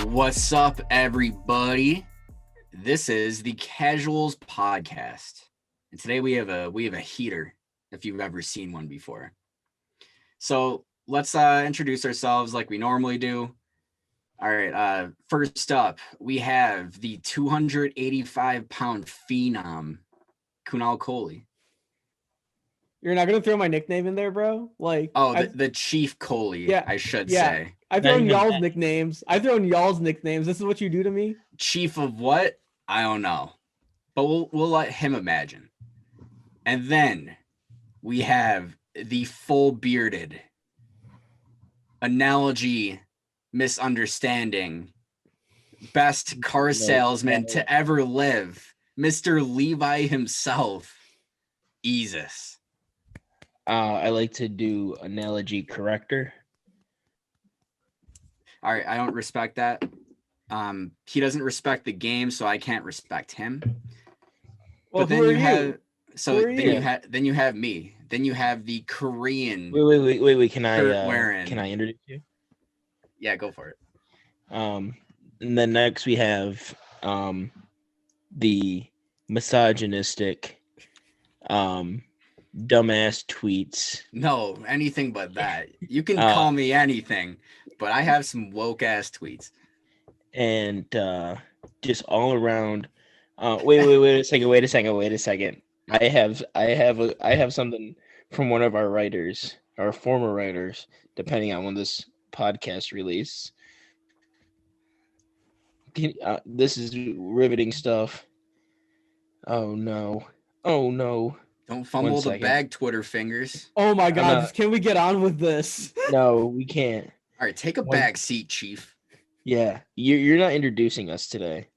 What's up, everybody? This is the Casuals Podcast, and today we have a heater. If you've ever seen one before, so let's introduce ourselves like we normally do. All right. First up, we have the 285-pound phenom, Kunal Kohli. You're not gonna throw my nickname in there, bro? Like, oh, the Chief Kohli. Yeah, I should yeah. say. I've thrown y'all's nicknames. This is what you do to me. Chief of what? I don't know, but we'll let him imagine. And then we have the full bearded analogy misunderstanding best car salesman to ever live, Mr. Levi himself, Easus. I like to do analogy corrector. All right, I don't respect that. He doesn't respect the game, so I can't respect him. Well, but then you have then you have me. Then you have the Korean. Wait. Can I introduce you? Yeah, go for it. And then next we have the misogynistic dumbass tweets. No, anything but that. You can call me anything, but I have some woke ass tweets. And just all around. Wait a second. I have something from one of our writers, our former writers, depending on when this podcast release. This is riveting stuff. Oh no. Don't fumble the bag, Twitter fingers. Oh my God, can we get on with this? No, we can't. All right, take a back seat, Chief. Yeah, you're not introducing us today.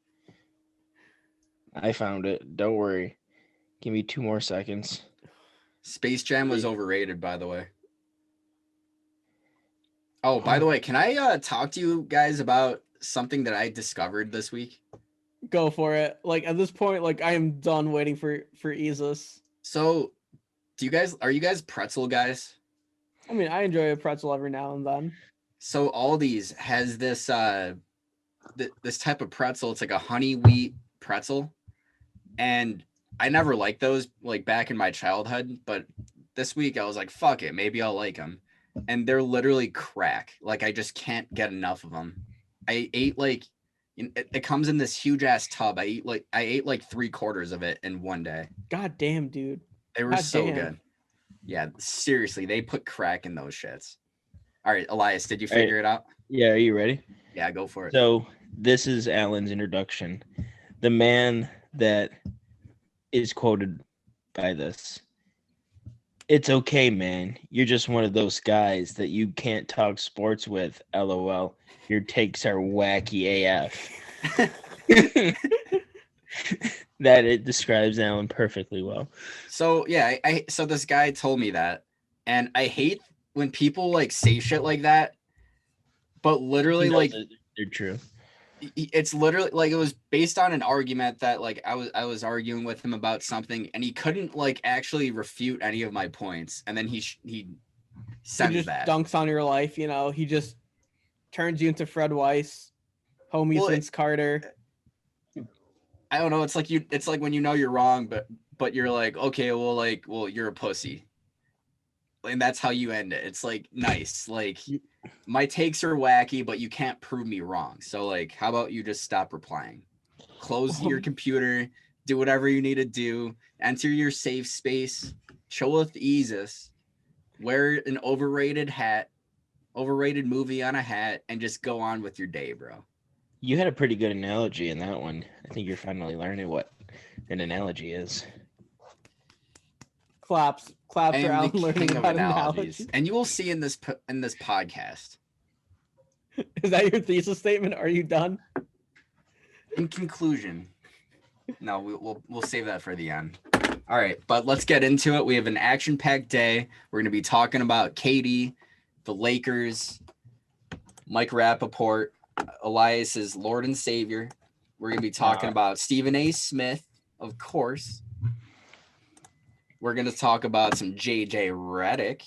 I found it. Don't worry. Give me 2 more seconds. Space Jam was overrated, by the way. Oh, by the way, can I talk to you guys about something that I discovered this week? Go for it. Like, at this point, like, I am done waiting for Easus. So, are you guys pretzel guys? I mean, I enjoy a pretzel every now and then. So Aldi's has this this type of pretzel. It's like a honey wheat pretzel, and I never liked those like back in my childhood. But this week I was like, fuck it, maybe I'll like them. And they're literally crack. Like I just can't get enough of them. I ate like it comes in this huge ass tub. I ate like 3/4 of it in one day. God damn, dude. They were good. Yeah, seriously, they put crack in those shits. All right, Elias, did you figure it out? Yeah, are you ready? Yeah, go for it. So this is Alan's introduction. The man that is quoted by this. It's okay, man. You're just one of those guys that you can't talk sports with, LOL. Your takes are wacky AF. That it describes Alan perfectly well. So yeah, so this guy told me that, and I hate when people like say shit like that, but literally like they're true. It's literally like it was based on an argument that like I was arguing with him about something, and he couldn't like actually refute any of my points, and then he sends that. Dunks on your life, you know. He just turns you into Fred Weiss, Vince Carter. I don't know. It's like when you know you're wrong, but you're like, okay, well, you're a pussy. And that's how you end it. It's like, nice. Like, my takes are wacky, but you can't prove me wrong. So, like, how about you just stop replying? Close your computer, do whatever you need to do, enter your safe space, chill with Easus, wear an overrated movie on a hat, and just go on with your day, bro. You had a pretty good analogy in that one. I think you're finally learning what an analogy is. Claps for Alan learning about analogies. And you will see in this podcast. Is that your thesis statement? Are you done? In conclusion, no, we'll save that for the end. All right, but let's get into it. We have an action-packed day. We're going to be talking about KD, the Lakers, Mike Rappaport, Elias's Lord and Savior. We're going to be talking about Stephen A. Smith, of course. We're gonna talk about some JJ Redick.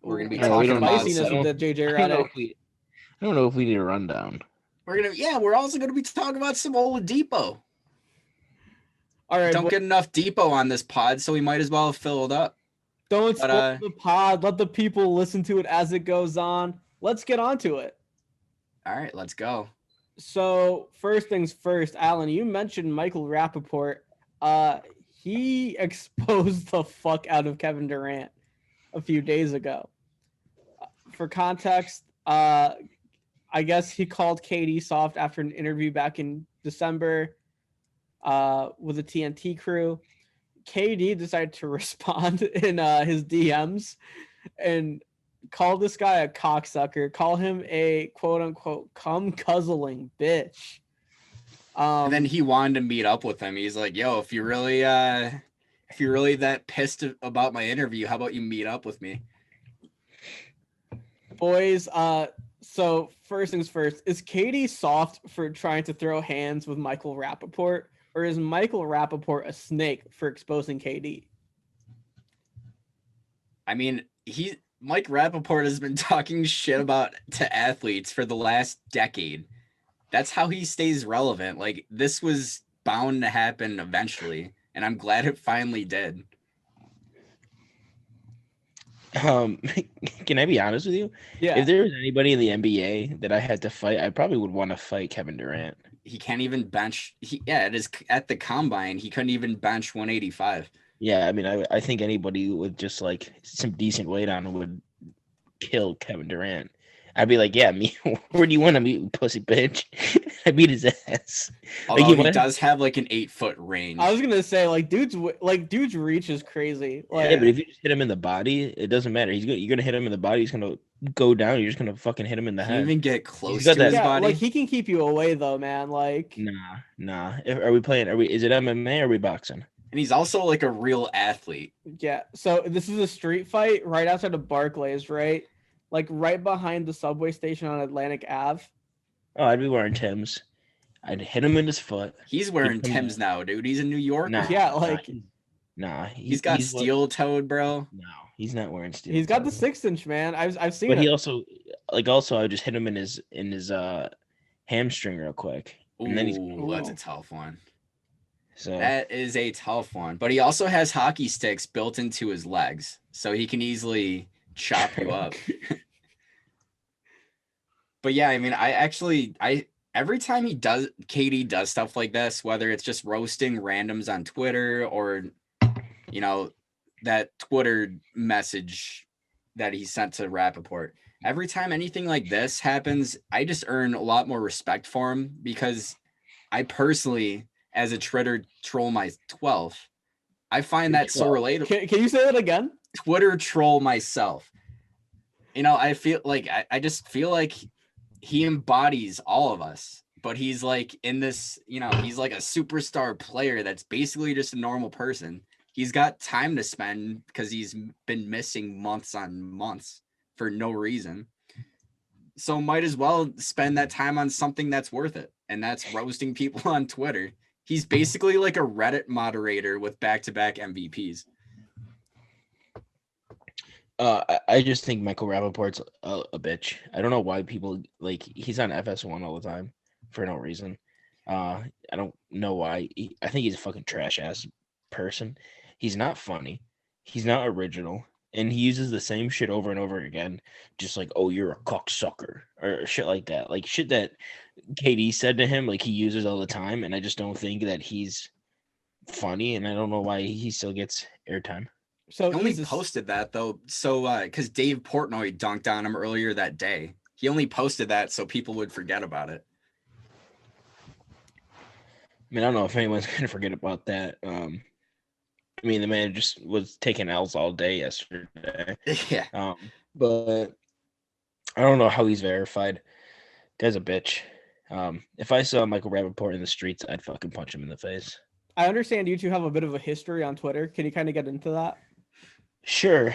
We're gonna be All right, we talking don't about need spiciness some- with the JJ I don't know Redick. if we. I don't know if we need a rundown. We're also gonna be talking about some Oladipo. All right, Don't get enough Depot on this pod, so we might as well fill it up. don't but, spoil the pod. Let the people listen to it as it goes on. Let's get on to it. All right, let's go. So first things first, Alan, you mentioned Michael Rappaport. He exposed the fuck out of Kevin Durant a few days ago. For context, I guess he called KD soft after an interview back in December with the TNT crew. KD decided to respond in his DMs and call this guy a cocksucker, call him a quote unquote cum guzzling bitch. And then he wanted to meet up with him. He's like, "Yo, if you're really that pissed about my interview, how about you meet up with me?" Boys, so first things first, is KD soft for trying to throw hands with Michael Rappaport, or is Michael Rappaport a snake for exposing KD? I mean, Mike Rappaport has been talking shit about to athletes for the last decade. That's how he stays relevant. Like, this was bound to happen eventually, and I'm glad it finally did. Can I be honest with you? Yeah. If there was anybody in the NBA that I had to fight, I probably would want to fight Kevin Durant. He can't even bench. It is at the combine. He couldn't even bench 185. Yeah, I mean, I think anybody with just like some decent weight on would kill Kevin Durant. I'd be like, yeah, me. Where do you want to meet, pussy bitch? I beat his ass. Although Like, he does have like an 8-foot range. I was gonna say dude's reach is crazy. Like, yeah, but if you just hit him in the body, it doesn't matter. You're gonna hit him in the body. He's gonna go down. You're just gonna fucking hit him in the Can you head. even get close got to that- his yeah, body? like he can keep you away though, man. Like, Nah. Are we playing? Is it MMA or are we boxing? And he's also like a real athlete. yeah. So this is a street fight right outside of Barclays, right? Like right behind the subway station on Atlantic Ave. Oh, I'd be wearing Tim's. I'd hit him in his foot. He's wearing come Tim's now, dude. He's in New York. Nah, Yeah, like- He's got steel toed, bro. No, he's not wearing steel. He's got the toe. 6-inch, man. I've seen But it. he also I would just hit him in his hamstring real quick, and then he's Ooh, that's a tough one. so That is a tough one. But he also has hockey sticks built into his legs, so he can easily chop you up. But yeah, I mean, every time KD does stuff like this, whether it's just roasting randoms on Twitter or, you know, that Twitter message that he sent to Rappaport, every time anything like this happens, I just earn a lot more respect for him because I personally, as a Twitter troll myself, I find that so relatable. Can you say that again? Twitter troll myself. You know, I feel like I just feel like he embodies all of us, but he's like in this, you know, he's like a superstar player that's basically just a normal person. He's got time to spend because he's been missing months on months for no reason. So might as well spend that time on something that's worth it. And that's roasting people on Twitter. He's basically like a Reddit moderator with back-to-back MVPs. I just think Michael Rappaport's a bitch. I don't know why people he's on FS1 all the time for no reason. I don't know why. I think he's a fucking trash ass person. He's not funny. He's not original, and he uses the same shit over and over again. Just like, oh, you're a cocksucker or shit like that. Like shit that KD said to him, like he uses all the time, and I just don't think that he's funny, and I don't know why he still gets airtime. So He only posted that though, so because Dave Portnoy dunked on him earlier that day. He only posted that so people would forget about it. I mean, I don't know if anyone's gonna forget about that. I mean, the man just was taking L's all day yesterday. Yeah. But I don't know how he's verified. Guy's a bitch. If I saw Michael Rappaport in the streets, I'd fucking punch him in the face. I understand you two have a bit of a history on Twitter. Can you kind of get into that? Sure.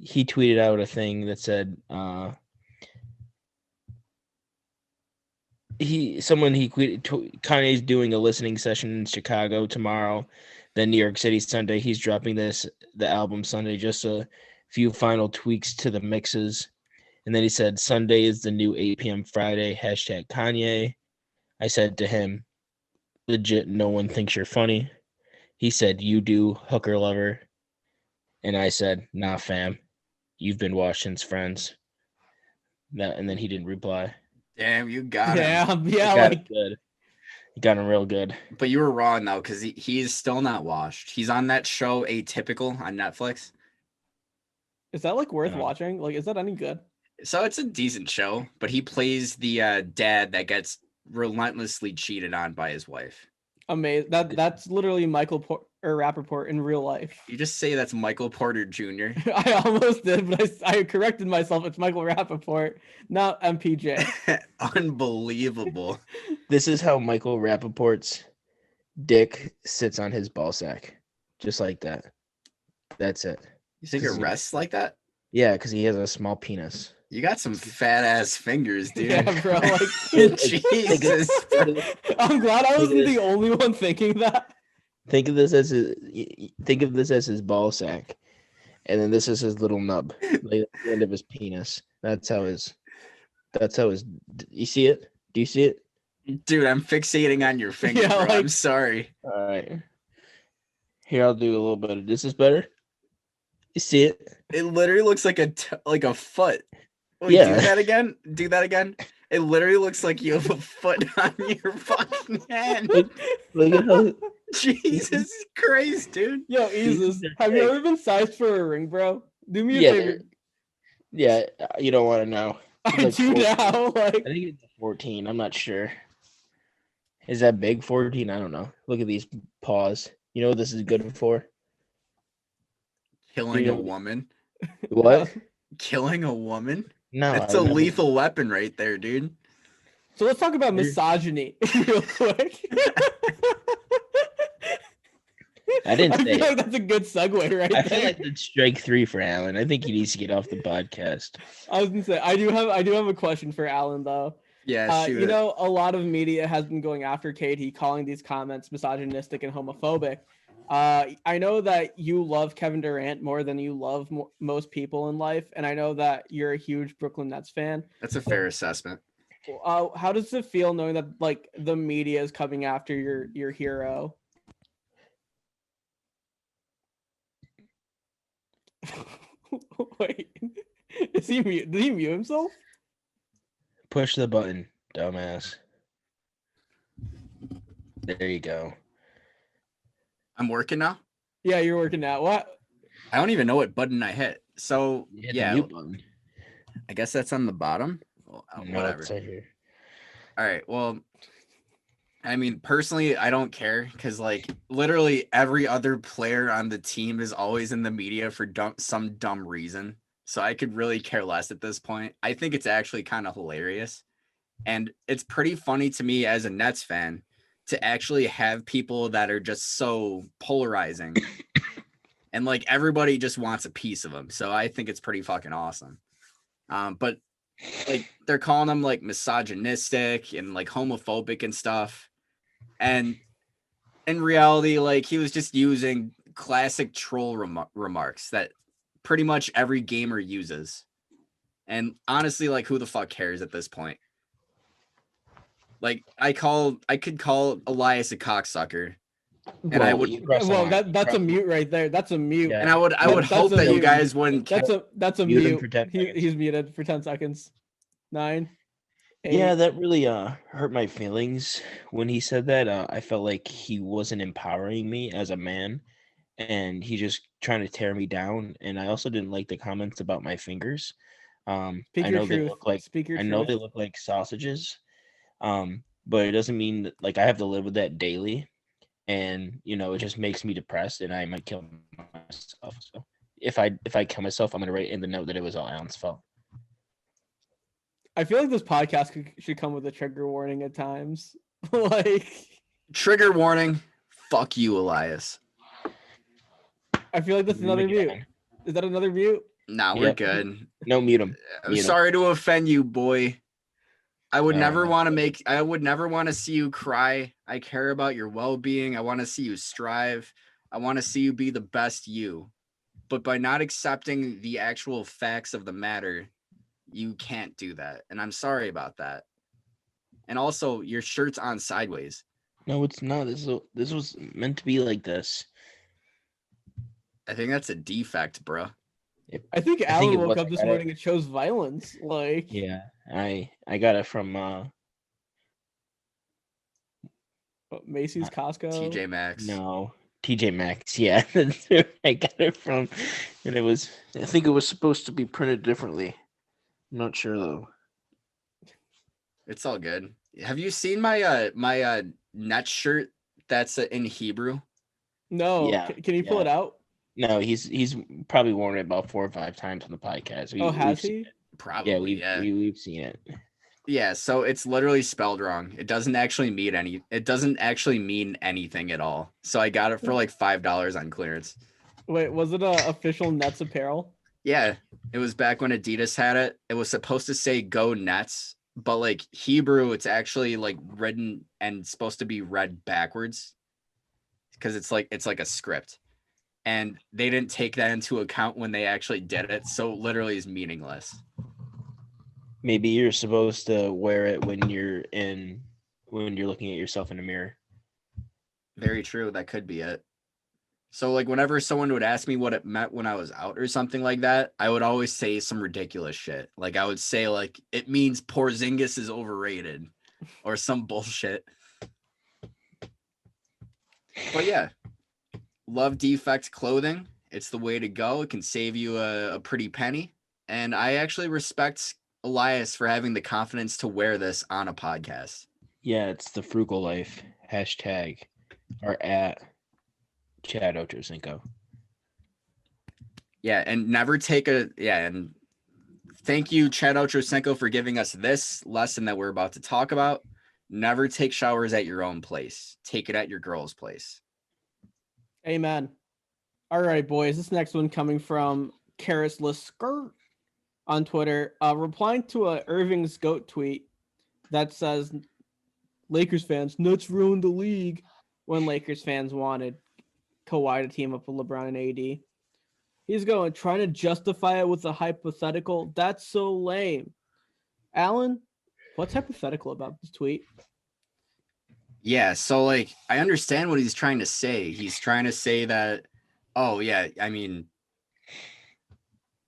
He tweeted out a thing that said, Kanye's doing a listening session in Chicago tomorrow, then New York City Sunday. He's dropping the album Sunday, just a few final tweaks to the mixes. And then he said Sunday is the new 8 p.m. Friday, hashtag Kanye. I said to him, legit, no one thinks you're funny. He said, you do, hooker lover. And I said, nah, fam, you've been washed since Friends. And then he didn't reply. Damn, you got him. Yeah, Got like him good. He got him real good. But you were wrong though, because he's still not washed. He's on that show Atypical on Netflix. is that like worth Yeah. watching? Like, is that any good? So it's a decent show, but he plays the dad that gets relentlessly cheated on by his wife. Amazing. That's literally Rappaport in real life. You just say that's Michael Porter Jr. I almost did, but I corrected myself. It's Michael Rappaport, not MPJ. Unbelievable. This is how Michael Rappaport's dick sits on his ball sack. Just like that. That's it. You think it rests like that? Yeah, because he has a small penis. You got some fat ass fingers, dude. Yeah, bro. Like, Jesus. I'm glad I wasn't Look at the only one thinking that. Think of this as his ball sack, and then this is his little nub, like the end of his penis. That's how his. You see it? Do you see it? Dude, I'm fixating on your finger, Yeah, bro. I'm like- sorry. All right. Here, I'll do a little bit of this. Is better. You see it? It literally looks like a foot. Wait, Yeah. Do that again. Do that again. It literally looks like you have a foot on your fucking hand. Look at how. Jesus Christ, dude. Yo, Easus, have you ever been sized for a ring, bro? Do me a Yeah, favor. Yeah, you don't want to know. I like do 14. now. Like, I think it's 14. I'm not sure. Is that big? 14? I don't know. Look at these paws. You know what this is good for? Killing You a know- woman. What? Killing a woman? No. That's I a never- lethal weapon right there, dude. So let's talk about You're- misogyny real quick. I didn't I say feel it. like that's a good segue right I feel there. like that's strike 3 for Alan. I think he needs to get off the podcast. I was gonna say I do have a question for Alan though. Yeah, shoot You it. know, a lot of media has been going after Katie, calling these comments misogynistic and homophobic. I know that you love Kevin Durant more than you love most people in life, and I know that you're a huge Brooklyn Nets fan. That's a fair assessment. How does it feel knowing that like the media is coming after your hero? Wait, is he mute? Did he mute himself? Push the button, dumbass. There you go. I'm working now. Yeah, you're working out. What? I don't even know what button I hit. So You hit the yeah, mute button. I guess that's on the bottom. Well, No, whatever. it's right here. All right. Well, I mean, personally, I don't care because, like, literally every other player on the team is always in the media for some dumb reason. So I could really care less at this point. I think it's actually kind of hilarious. And it's pretty funny to me as a Nets fan to actually have people that are just so polarizing. And, like, everybody just wants a piece of them. So I think it's pretty fucking awesome. But like they're calling him like misogynistic and like homophobic and stuff. And in reality, like he was just using classic troll remarks that pretty much every gamer uses. And honestly, like who the fuck cares at this point? Like I could call Elias a cocksucker. And I would- Well, that's a mute right there. That's a mute. Yeah. and I would That's hope a that you mute. guys wouldn't That's a Mute him mute. for 10 seconds. He's muted for 10 seconds. 9. 8. Yeah, that really hurt my feelings when he said that. I felt like he wasn't empowering me as a man, and he just trying to tear me down. And I also didn't like the comments about my fingers. Speak I your know they truth. look like Speak your I truth. know they look like sausages, but it doesn't mean that, like I have to live with that daily, and it just makes me depressed, and I might kill myself. So if I kill myself, I'm gonna write in the note that it was all Alan's fault. I feel like this podcast should come with a trigger warning at times. Like, trigger warning. Fuck you, Elias. I feel like that's another mute. Is that another mute? Nah, we're Yep. good. No, mute him. I'm Mute him. sorry to offend you, boy. I would never Uh, want to I would never want to see you cry. I care about your well-being. I want to see you strive. I want to see you be the best you. But by not accepting the actual facts of the matter, you can't do that. And I'm sorry about that. And also, your shirt's on sideways. No, it's not. This was meant to be like this. I think that's a defect, bro. I think I think Alan it woke was. up I this got it. morning and chose violence. Like, Yeah, I got it from Macy's, Costco. TJ Maxx. no TJ Maxx. Yeah, that's where I got it from, and it was. I think it was supposed to be printed differently. I'm not sure though. It's all good. Have you seen my net shirt that's in Hebrew? No, Yeah, can you pull yeah. it out? No, he's probably worn it about 4 or 5 times on the podcast. Oh, We've has seen he? it. Probably, Yeah, yeah. we've seen it. Yeah, so it's literally spelled wrong. It doesn't actually mean anything at all. So I got it for like $5 on clearance. Wait, was it a official Nets apparel? Yeah, it was back when Adidas had it. It was supposed to say "Go Nets," but like Hebrew, it's actually like written and supposed to be read backwards because it's like a script, and they didn't take that into account when they actually did it. So literally, is meaningless. Maybe you're supposed to wear it when you're looking at yourself in the mirror. Very true. That could be it. So like whenever someone would ask me what it meant when I was out or something like that, I would always say some ridiculous shit. Like I would say like it means Porzingis is overrated or some bullshit. But yeah, love defect clothing. It's the way to go. It can save you a pretty penny. And I actually respect Elias for having the confidence to wear this on a podcast. Yeah, it's the frugal life. Hashtag or at Chad Ochocinco. Yeah, and never take and thank you, Chad Ochocinco, for giving us this lesson that we're about to talk about. Never take showers at your own place. Take it at your girl's place. Amen. All right, boys. This next one coming from Karis Leskirt on Twitter, replying to a Irving's GOAT tweet that says, Lakers fans, Nets ruined the league, when Lakers fans wanted Kawhi to team up with LeBron and AD. He's trying to justify it with a hypothetical. That's so lame. Alan, what's hypothetical about this tweet? Yeah, so like I understand what he's trying to say. He's trying to say that, oh yeah, I mean,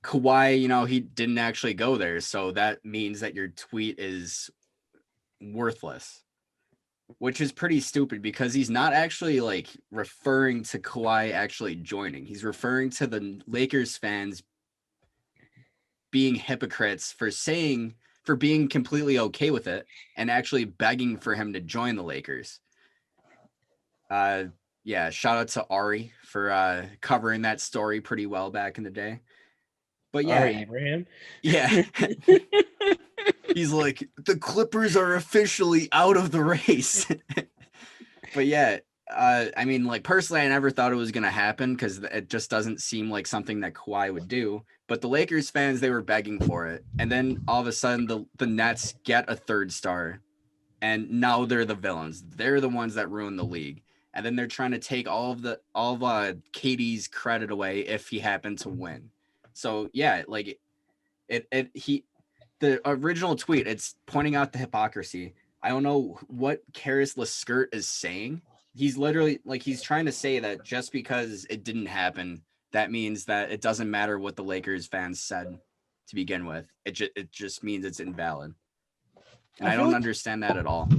Kawhi, he didn't actually go there, so that means that your tweet is worthless, which is pretty stupid because he's not actually like referring to Kawhi actually joining. He's referring to the Lakers fans being hypocrites for being completely okay with it and actually begging for him to join the Lakers. Yeah, shout out to Ari for covering that story pretty well back in the day. But yeah, Ari Abraham. Yeah. He's like, the Clippers are officially out of the race. But yeah, I mean, like personally, I never thought it was going to happen because it just doesn't seem like something that Kawhi would do. But the Lakers fans, they were begging for it. And then all of a sudden, the Nets get a third star. And now they're the villains. They're the ones that ruin the league. And then they're trying to take all of KD's credit away if he happened to win. So yeah, like the original tweet, it's pointing out the hypocrisy. I don't know what Karis Leskirt is saying. He's literally like he's trying to say that just because it didn't happen, that means that it doesn't matter what the Lakers fans said to begin with. It just means it's invalid. And I don't understand that at all.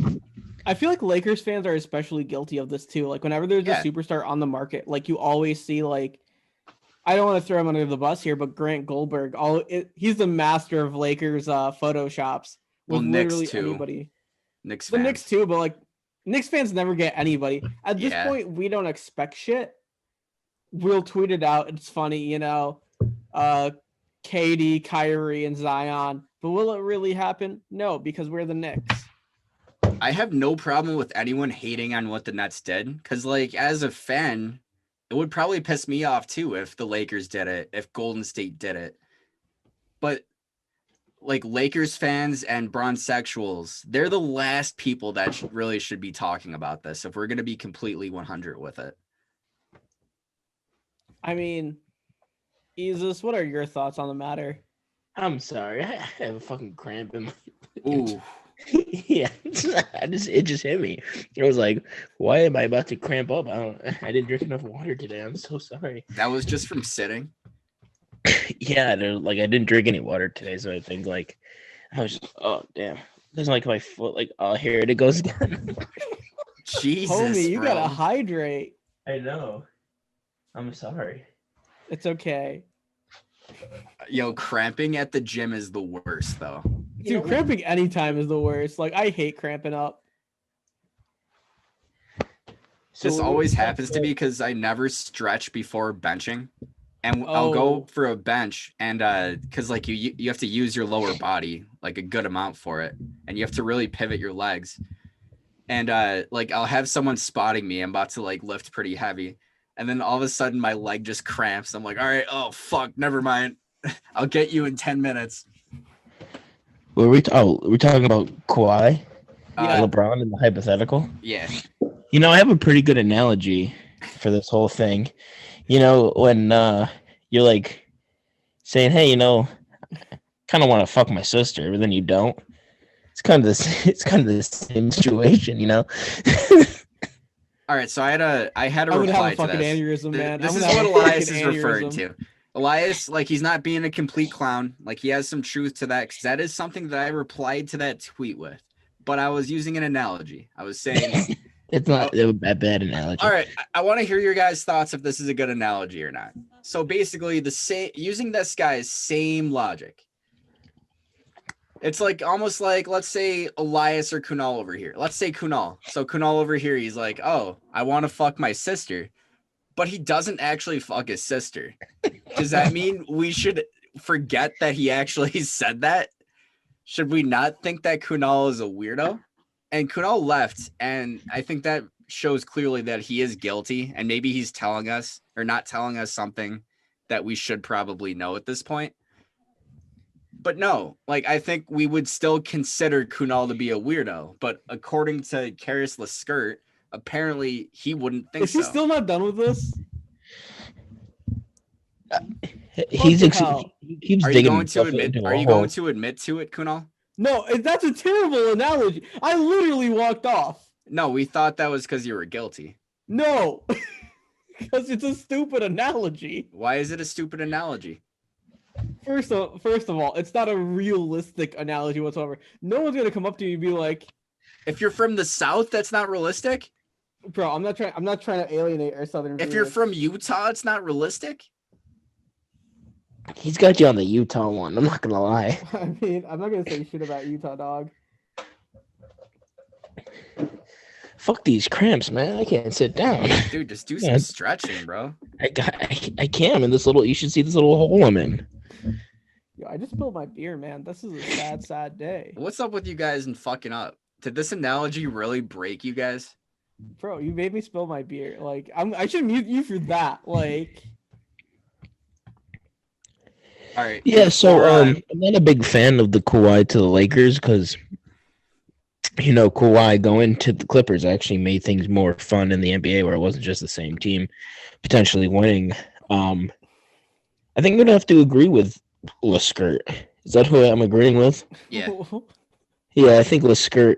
I feel like Lakers fans are especially guilty of this too. Like whenever there's a superstar on the market, like you always see like, I don't want to throw him under the bus here, but Grant Goldberg, he's the master of Lakers photoshops with literally anybody. Knicks too, but like Knicks fans never get anybody. At this point, we don't expect shit. We'll tweet it out. It's funny, KD, Kyrie, and Zion. But will it really happen? No, because we're the Knicks. I have no problem with anyone hating on what the Nets did, because like as a fan, it would probably piss me off too if the Lakers did it, if Golden State did it. But like Lakers fans and bronzexuals, they're the last people that really should be talking about this if we're going to be completely 100 with it. I mean, Isis, what are your thoughts on the matter? I'm sorry. I have a fucking cramp in my. Ooh. Yeah, it just hit me. I was like, why am I about to cramp up? I didn't drink enough water today. I'm so sorry. That was just from sitting. Yeah, like I didn't drink any water today, so I think like I was just, oh damn. There's like my foot, like, oh, here it goes again. Jesus, Homie, you bro. gotta hydrate. I know. I'm sorry. It's okay. Yo, cramping at the gym is the worst, though. Dude, cramping anytime is the worst. Like, I hate cramping up. This So always happens to me because I never stretch before benching. And I'll go for a bench and because like you have to use your lower body like a good amount for it. And you have to really pivot your legs. And like I'll have someone spotting me. I'm about to like lift pretty heavy. And then all of a sudden my leg just cramps. I'm like, all right, oh fuck, never mind. I'll get you in 10 minutes. we're talking about Kawhi, Yeah. LeBron, and the hypothetical. Yeah. You know, I have a pretty good analogy for this whole thing. You know, when you're like saying, "Hey, you know, kind of want to fuck my sister," but then you don't. It's kind of the same situation, you know. All right, so I had a I'm gonna have reply a to fucking this. aneurysm, man. This I'm is gonna have what a Elias fucking is referring aneurysm. to. Elias, like he's not being a complete clown. Like he has some truth to that because that is something that I replied to that tweet with. But I was using an analogy. I was saying, It's not a bad analogy. all right, I want to hear your guys' thoughts if this is a good analogy or not. So basically, using this guy's same logic. It's like almost like, let's say Elias or Kunal over here. Let's say Kunal. So Kunal over here, he's like, oh, I want to fuck my sister. But he doesn't actually fuck his sister. Does that mean we should forget that he actually said that? Should we not think that Kunal is a weirdo? And Kunal left, and I think that shows clearly that he is guilty, and maybe he's telling us or not telling us something that we should probably know at this point. But no, like I think we would still consider Kunal to be a weirdo, but according to Karis Leskirt, apparently he wouldn't think Is he so. still not done with this? He keeps Are you digging going to himself admit? into Are a you hole. going to admit to it, Kunal? No, that's a terrible analogy. I literally walked off. No, we thought that was because you were guilty. No, because it's a stupid analogy. Why is it a stupid analogy? First of all, it's not a realistic analogy whatsoever. No one's gonna come up to you and be like, If you're from the South, that's not realistic. "Bro, I'm not trying to alienate our Southern." If you're viewers." from Utah, it's not realistic. He's got you on the Utah one. I'm not gonna lie. I mean, I'm not gonna say shit about Utah, dog. Fuck these cramps, man. I can't sit down. Dude, just do Yeah. some stretching, bro. I can't. I'm in this little. You should see this little hole I'm in. Yo, I just spilled my beer, man. This is a sad day, What's up with you guys and fucking up? Did this analogy really break you guys? bro. You made me spill my beer. Like, I should mute you for that. Like, All right. Yeah, so Before, I'm not a big fan of the Kawhi to the Lakers because you know Kawhi going to the Clippers actually made things more fun in the NBA where it wasn't just the same team potentially winning. I think I'm gonna have to agree with Leskirt. Is that who I'm agreeing with? Yeah. Yeah, I think Leskirt.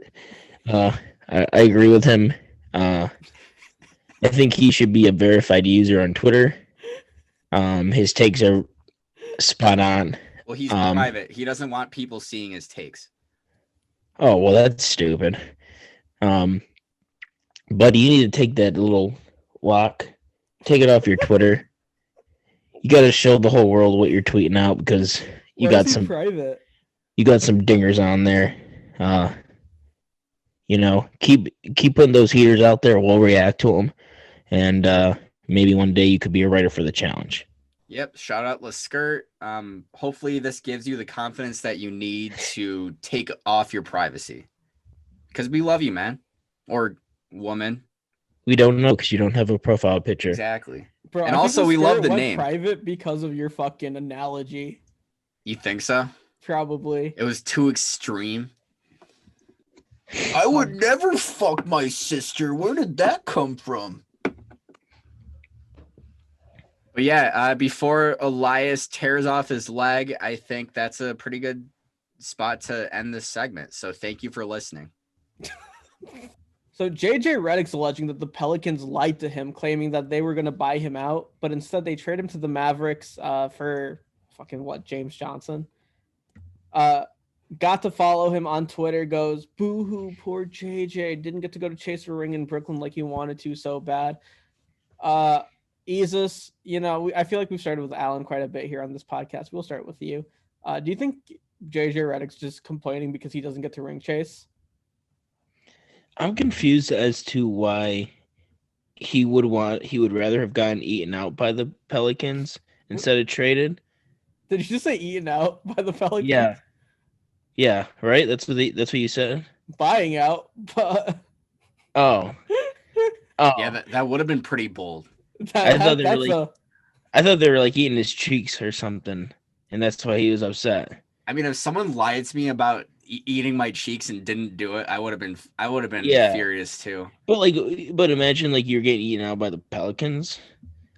I agree with him. I think he should be a verified user on Twitter. His takes are spot on. Well, he's Um, private. He doesn't want people seeing his takes. Oh well, that's stupid. But you need to take that little lock, take it off your Twitter. You got to show the whole world what you're tweeting out because you Why got is he some private. dingers on there. You know, keep putting those heaters out there. We'll react to them, and maybe one day you could be a writer for the challenge. Yep. Shout out Leskirt. Hopefully this gives you the confidence that you need to take off your privacy. Because we love you, man. Or woman. We don't know because you don't have a profile picture. Exactly. Bro, And I think also, the we love skirt the went name. private because of your fucking analogy. You think so? Probably. It was too extreme. I would never fuck my sister. Where did that come from? But yeah, before Elias tears off his leg, I think that's a pretty good spot to end this segment. So thank you for listening. So JJ Redick's alleging that the Pelicans lied to him, claiming that they were going to buy him out, but instead they trade him to the Mavericks for James Johnson. Got to follow him on Twitter, goes, boo-hoo, poor JJ. Didn't get to go to chase a ring in Brooklyn like he wanted to so bad. Isis, I feel like we've started with Alan quite a bit here on this podcast. We'll start with you. Do you think JJ Redick's just complaining because he doesn't get to ring chase? I'm confused as to why he would rather have gotten eaten out by the Pelicans instead of traded. Did you just say eaten out by the Pelicans? Yeah. Yeah, right? That's what you said? Buying out, but Oh. Yeah, that would have been pretty bold. I thought they were like eating his cheeks or something, and that's why he was upset. I mean, if someone lied to me about eating my cheeks and didn't do it, I would have been furious too. But imagine like you're getting eaten out by the Pelicans.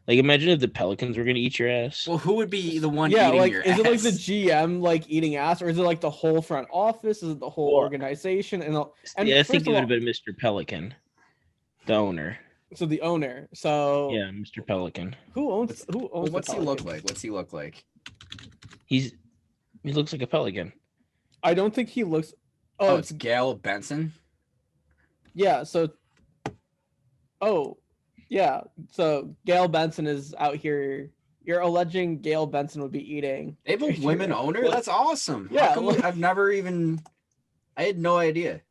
Like imagine if the Pelicans were gonna eat your ass. Well, who would be the one eating your ass? Is it like the GM like eating ass, or is it like the whole front office? Is it the whole organization? And I think it would have been Mr. Pelican, the owner. So the owner. So yeah, Mr. Pelican. Who owns? What's he look like? What's he look like? He looks like a pelican. I don't think he looks. Oh, it's Gail Benson. Yeah. So. Oh, yeah. So Gail Benson is out here. You're alleging Gail Benson would be eating. They have a women owner. That's awesome. Yeah. I've never even. I had no idea.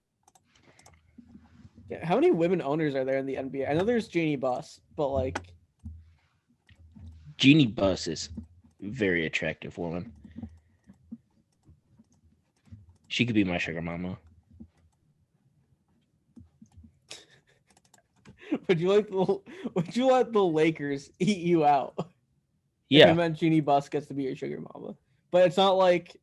Yeah, how many women owners are there in the NBA? I know there's Jeannie Buss, but like. Jeannie Buss is a very attractive woman. She could be my sugar mama. Would you let the Lakers eat you out? Yeah. If it meant Jeannie Buss gets to be your sugar mama. But it's not like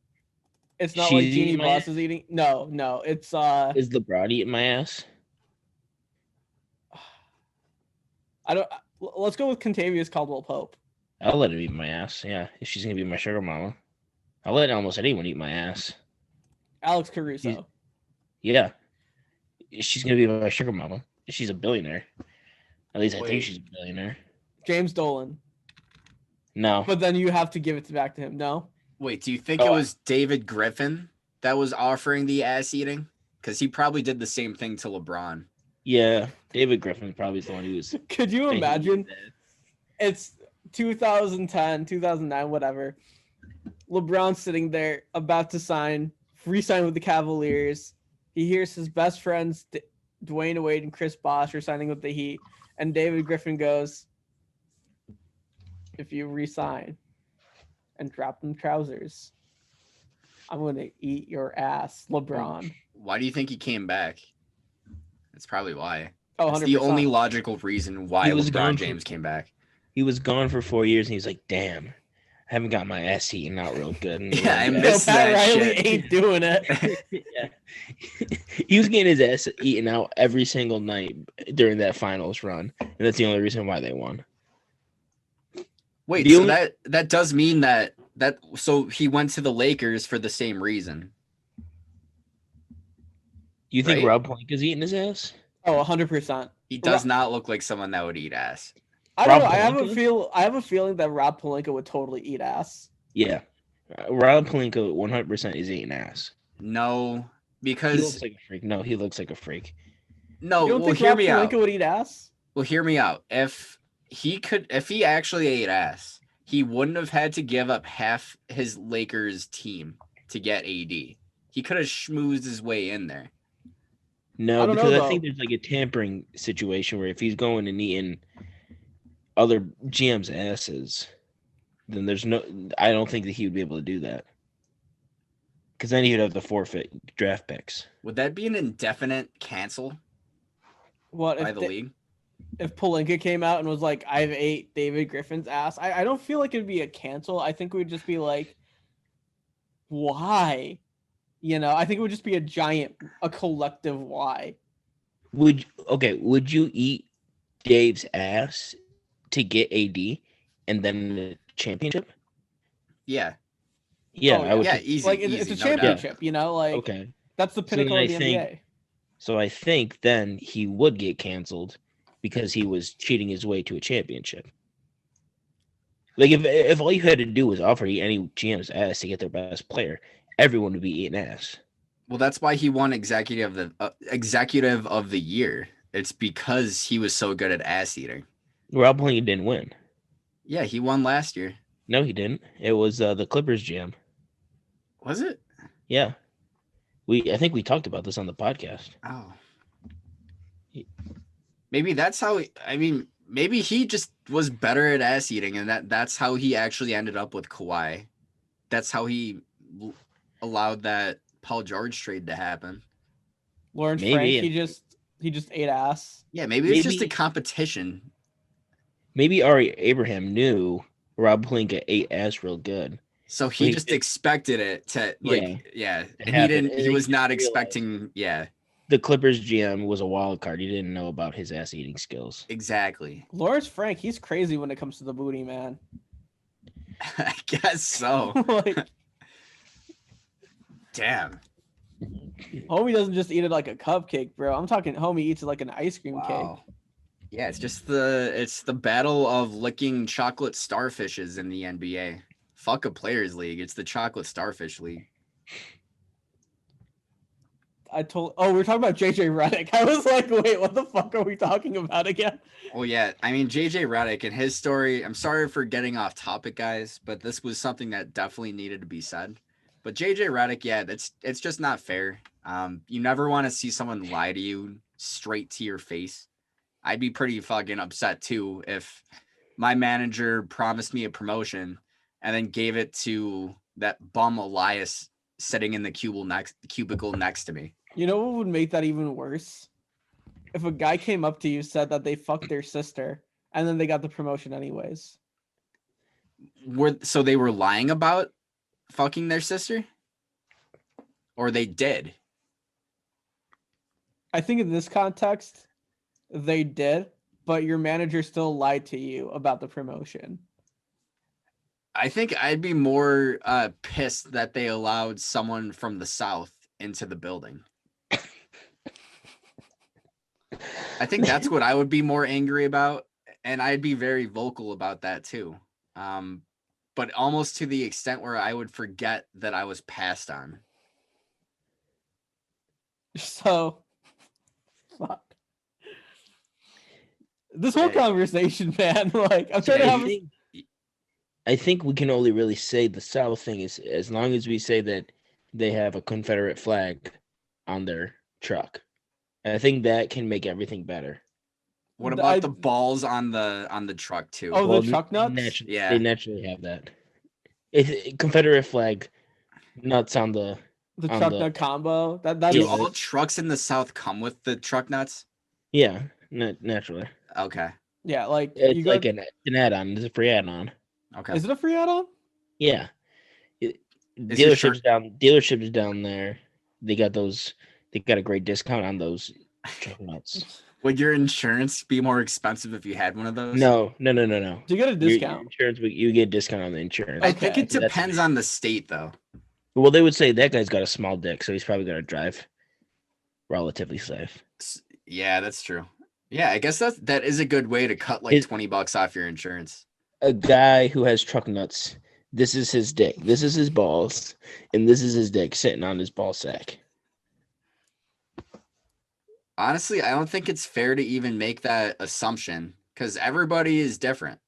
Jeannie Buss is eating. No, it's Is LeBron eating my ass? Let's go with Contavious Caldwell Pope. I'll let him eat my ass. Yeah, if she's gonna be my sugar mama, I'll let almost anyone eat my ass. Alex Caruso. Yeah, she's gonna be my sugar mama. She's a billionaire. At least I think she's a billionaire. James Dolan. No. But then you have to give it back to him. No. Wait, do you think it was David Griffin that was offering the ass eating? Because he probably did the same thing to LeBron. Yeah, David Griffin probably is the one who was. Could you imagine? It's 2010, 2009, whatever. LeBron sitting there about to re-sign with the Cavaliers. He hears his best friends, Dwayne Wade and Chris Bosh, are signing with the Heat. And David Griffin goes, if you re-sign and drop them trousers, I'm going to eat your ass, LeBron. Why do you think he came back? That's probably why. Oh, That's 100%. the only logical reason why LeBron James came back. He was gone for 4 years, and he's like, damn, I haven't got my ass eaten out real good. Yeah, I missed that Riley shit. ain't doing it. Yeah. He was getting his ass eaten out every single night during that finals run, and that's the only reason why they won. Wait, so that does mean that so he went to the Lakers for the same reason. You think Right? Rob Pelinka's eating his ass? Oh, 100%. He does not look like someone that would eat ass. I don't know. Rob I have a feeling that Rob Pelinka would totally eat ass. Yeah. Rob Pelinka 100% is eating ass. No, He because looks like a freak. No, he looks like a freak. no. You don't Well, think hear Rob me out. Pelinka would eat ass? Well, hear me out. If he actually ate ass, he wouldn't have had to give up half his Lakers team to get AD. He could have schmoozed his way in there. No, I don't know, because I though. think there's like a tampering situation where if he's going and eating other GM's asses, then I don't think that he would be able to do that. Because then he would have to forfeit draft picks. Would that be an indefinite cancel What by if the league? if Pelinka came out and was like, "I've ate David Griffin's ass"? I don't feel like it'd be a cancel. I think we'd just be like, why? You know, I think it would just be a collective why. Would you eat Dave's ass to get AD and then the championship? Yeah. Yeah, Oh, I would. Yeah, easy, Like it's easy, a no doubt. championship, you know, like Okay. that's the So then pinnacle I of the think- NBA. So I think then he would get canceled because he was cheating his way to a championship. Like if all you had to do was offer any GM's ass to get their best player, everyone would be eating ass. Well, that's why he won executive of the year. It's because he was so good at ass eating. Rob Pelinka didn't win. Yeah, he won last year. No, he didn't. It was the Clippers GM. Was it? Yeah, I think we talked about this on the podcast. Oh. Maybe that's how maybe he just was better at ass eating, and that's how he actually ended up with Kawhi. That's how he allowed that Paul George trade to happen. Lawrence Maybe, Frank, he just ate ass. Yeah, maybe it's just a Maybe- competition. Maybe Ari Abraham knew Rob Pelinka ate ass real good. So he Like, just expected it to yeah. And he happen. didn't And he he was not realized- expecting The Clippers GM was a wild card. He didn't know about his ass eating skills. exactly. Lawrence Frank, he's crazy when it comes to the booty, man. I guess so. Like, Damn. homie doesn't just eat it like a cupcake, bro. I'm talking homie eats it like an ice cream cake. Wow. Yeah, it's the battle of licking chocolate starfishes in the NBA. Fuck a players league. It's the chocolate starfish league. We're talking about JJ Redick. I was like, wait, what the fuck are we talking about again? Well, yeah, I mean JJ Redick and his story. I'm sorry for getting off topic, guys, but this was something that definitely needed to be said. But JJ Redick, yeah, it's just not fair. You never want to see someone lie to you straight to your face. I'd be pretty fucking upset too if my manager promised me a promotion and then gave it to that bum Elias sitting in the cubicle next to me. You know what would make that even worse? If a guy came up to you, said that they fucked their sister, and then they got the promotion anyways. So they were lying about fucking their sister? Or they did? I think in this context, they did, but your manager still lied to you about the promotion. I think I'd be more pissed that they allowed someone from the South into the building. I think that's what I would be more angry about. And I'd be very vocal about that too. But almost to the extent where I would forget that I was passed on. So, fuck. This whole Yeah. conversation, man. Like, I'm trying to have. I think we can only really say the South thing is as long as we say that they have a Confederate flag on their truck. I think that can make everything better. What I- about the balls on the truck too? Oh, the truck nuts? Yeah. They naturally have that. Confederate flag nuts on the The on truck the- nut combo. That Do is. all trucks in the South come with the truck nuts? naturally. Okay. Yeah, like It's you go. like an add-on. It's a free add-on. Okay. Is it a free add-on? Yeah. Is your Dealerships down there. They got those. They got a great discount on those truck nuts. Would your insurance be more expensive if you had one of those? No. Do you get a Your discount? insurance, you get a discount on the insurance. I think it So that's- depends on the state though. Well, they would say that guy's got a small dick, so he's probably going to drive relatively safe. Yeah, that's true. Yeah, I guess that is a good way to cut like His- $20 off your insurance. A guy who has truck nuts. This is his dick. This is his balls, and this is his dick sitting on his ball sack. Honestly, I don't think it's fair to even make that assumption because everybody is different.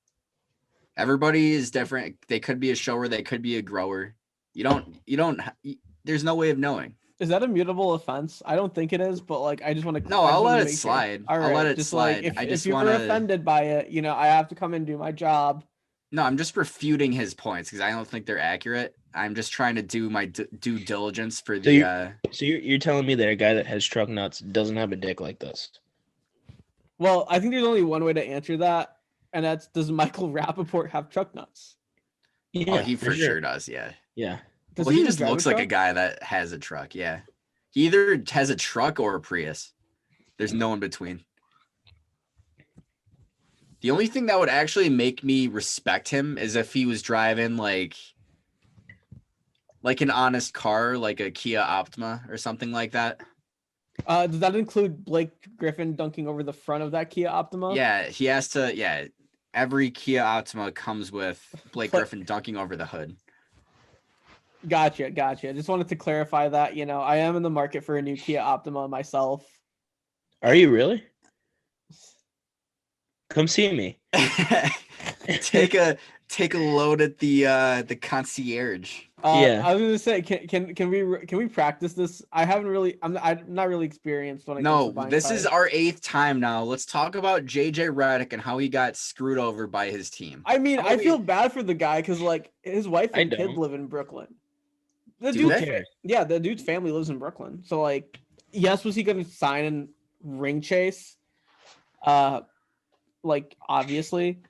Everybody is different. They could be a shower, they could be a grower. There's no way of knowing. Is that a mutable offense? I don't think it is, but like I just want to. No, I'll let it slide. All right, I'll let it just slide. Like, if, I just if you were wanna- offended by it, you know, I have to come and do my job. No, I'm just refuting his points because I don't think they're accurate. I'm just trying to do my due diligence for the. So you're telling me that a guy that has truck nuts doesn't have a dick like this? Well, I think there's only one way to answer that, and that's does Michael Rappaport have truck nuts? Yeah, Oh, he for sure does. Yeah. Yeah, Does Well, he even just drive looks like a truck? guy that has a truck. Yeah, he either has a truck or a Prius. There's no in between. The only thing that would actually make me respect him is if he was driving like an honest car, like a Kia Optima or something like that. Does that include Blake Griffin dunking over the front of that Kia Optima? Yeah, he has to. Yeah, every Kia Optima comes with Blake But- Griffin dunking over the hood. Gotcha. Just wanted to clarify that. I am in the market for a new Kia Optima myself. Are you really? Come see me. take a load at the concierge. Yeah. I was gonna say, can we practice this? I'm not really experienced when it comes No, to buying this is cars. our 8th time now. Let's talk about JJ Redick and how he got screwed over by his team. I mean, How I about feel we- bad for the guy because like his wife I and kid don't. live in Brooklyn. The Do dude's they? cares? yeah, the dude's family lives in Brooklyn. So like, yes, was he gonna sign and ring chase? Like obviously,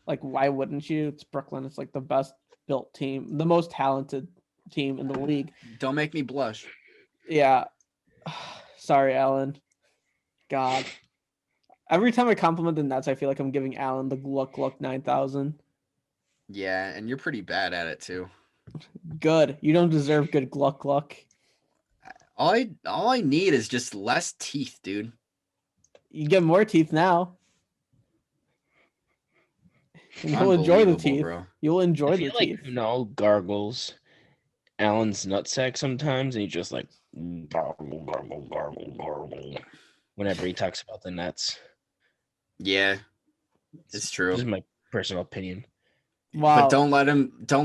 like why wouldn't you? It's Brooklyn. It's like the best built team, the most talented team in the league. Don't make me blush. Yeah. Sorry, Alan. God. Every time I compliment the Nets, I feel like I'm giving Alan the Gluck 9000. Yeah, and you're pretty bad at it too. Good. You don't deserve good Gluck. All I need is just less teeth, dude. You get more teeth now. And you'll enjoy the Unbelievable, teeth. bro. You'll enjoy I the feel like teeth. gargles Alan's nutsack sometimes, and he just like gargle, gargle, gargle, gargle whenever he talks about the Nets. Yeah, it's true. This is my personal opinion. Wow. But don't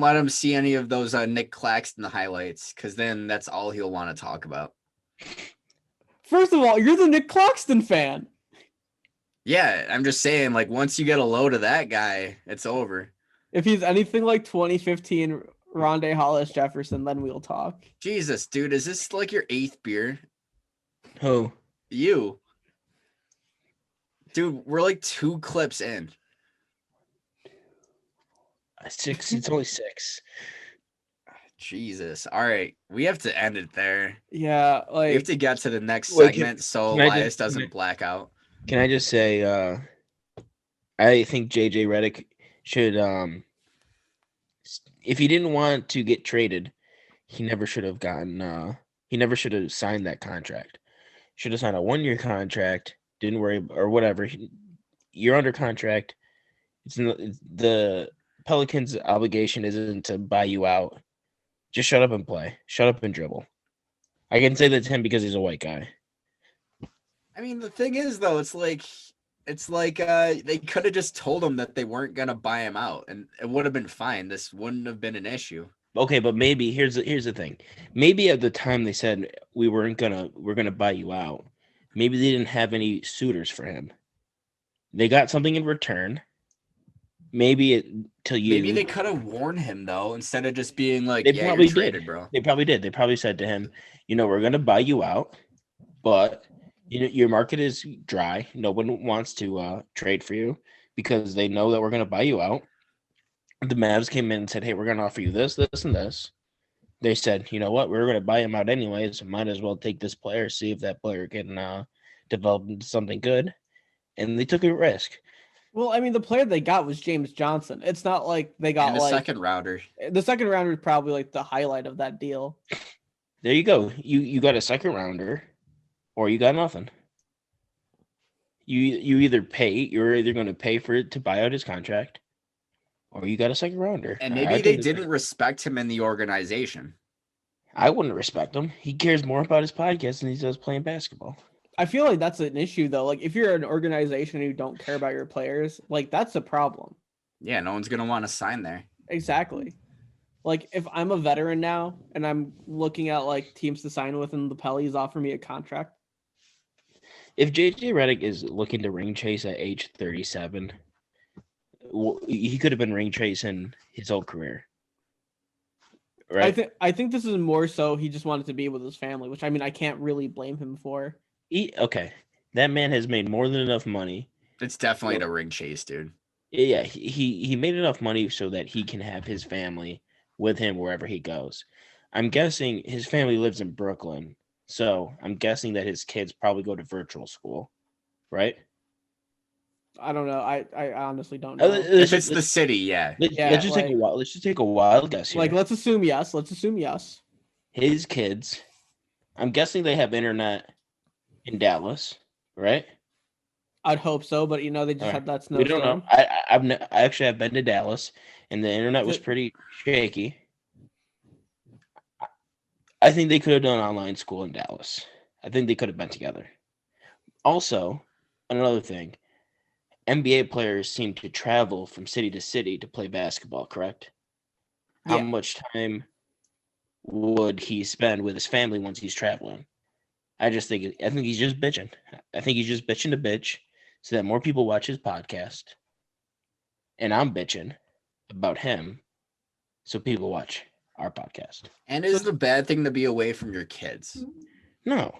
let him see any of those Nick Claxton highlights, because then that's all he'll want to talk about. First of all, you're the Nick Claxton fan. Yeah, I'm just saying, like, once you get a load of that guy, it's over. If he's anything like 2015 Rondé Hollis Jefferson, then we'll talk. Jesus, dude, is this like your 8th beer? Who? You. Dude, we're like 2 clips in. 6. It's only 6. Jesus. All right. We have to end it there. Yeah, We have like to get to the next Wait, segment so can I just- Elias can I- doesn't black out. Can I just say, I think JJ Redick should, if he didn't want to get traded, he never should have he never should have signed that contract. Should have signed a 1-year contract. Didn't worry, or whatever. You're under contract. The Pelicans' obligation isn't to buy you out. Just shut up and play. Shut up and dribble. I can say that to him because he's a white guy. I mean, the thing is, though, it's like they could have just told him that they weren't gonna buy him out, and it would have been fine. This wouldn't have been an issue. Okay, but maybe here's the thing. Maybe at the time they said we're gonna buy you out. Maybe they didn't have any suitors for him. They got something in return. Maybe Maybe they could have warned him though, instead of just being like, They "Yeah, probably you're traded, did. bro." They probably did. They probably said to him, we're gonna buy you out, but your market is dry. No one wants to trade for you because they know that we're gonna buy you out. The Mavs came in and said, "Hey, we're gonna offer you this, this, and this." They said, "You know what? We're gonna buy him out anyways. Might as well take this player, see if that player can develop into something good." And they took a risk. well, I mean, the player they got was James Johnson. It's not like they got And the like second rounder. the second round was probably like the highlight of that deal. There you go. You got a second rounder, or you got nothing. You're either going to pay for it to buy out his contract, or you got a second rounder. And I maybe they think the didn't respect him in the organization. I wouldn't respect him. He cares more about his podcast than he does playing basketball. I feel like that's an issue though. Like if you're an organization who don't care about your players, like that's a problem. Yeah, no one's gonna want to sign there. Exactly. Like if I'm a veteran now and I'm looking at like teams to sign with and the Pellies offer me a contract. If JJ Redick is looking to ring chase at age 37, he could have been ring chasing his whole career. Right? I think this is more so he just wanted to be with his family, which I mean I can't really blame him for. Okay. That man has made more than enough money. It's definitely a ring chase, dude. Yeah, he made enough money so that he can have his family with him wherever he goes. I'm guessing his family lives in Brooklyn, so I'm guessing that his kids probably go to virtual school, right? I don't know. I honestly don't Uh, know. If it's the city, yeah. Yeah, let's just take a like- wild. Let's just take a wild guess here. Like, let's assume yes. Let's assume yes. His kids, I'm guessing they have internet in Dallas, right? I'd hope so, but you know they just All had that We don't know. snowstorm. I actually have been to Dallas, and the internet was Ju- pretty shaky. I think they could have done online school in Dallas. I think they could have been together. Also, another thing, NBA players seem to travel from city to city to play basketball, correct? How Yeah. much time would he spend with his family once he's traveling? I think he's just bitching. I think he's just bitching to bitch so that more people watch his podcast. And I'm bitching about him so people watch our podcast. And is it a bad thing to be away from your kids? No.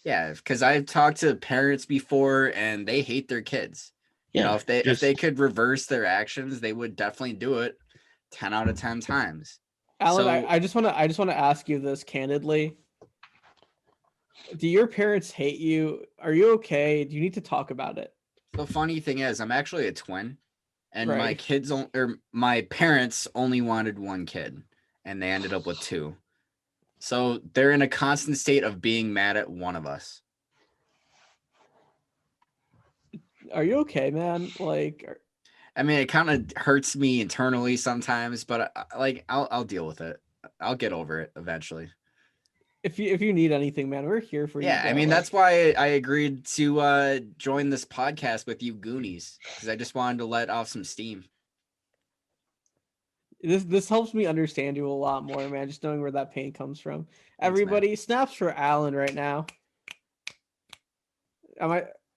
Yeah, because I've talked to parents before and they hate their kids. Yeah. You know, if they could reverse their actions, they would definitely do it 10 out of 10 times. Alan, So- I just want to ask you this candidly. Do your parents hate you? Are you okay? Do you need to talk about it? The funny thing is, I'm actually a twin, and my Right. kids or my parents only wanted one kid, and they ended up with two. So they're in a constant state of being mad at one of us. Are you okay, man? Like, I mean, it kind of hurts me internally sometimes, but I'll deal with it. I'll get over it eventually. if you need anything, man, we're here for you. Yeah, I bro. mean Like, that's why I agreed to join this podcast with you Goonies, because I just wanted to let off some steam. this helps me understand you a lot more, man. Just knowing where that pain comes from. man. Everybody, snaps for Alan right now.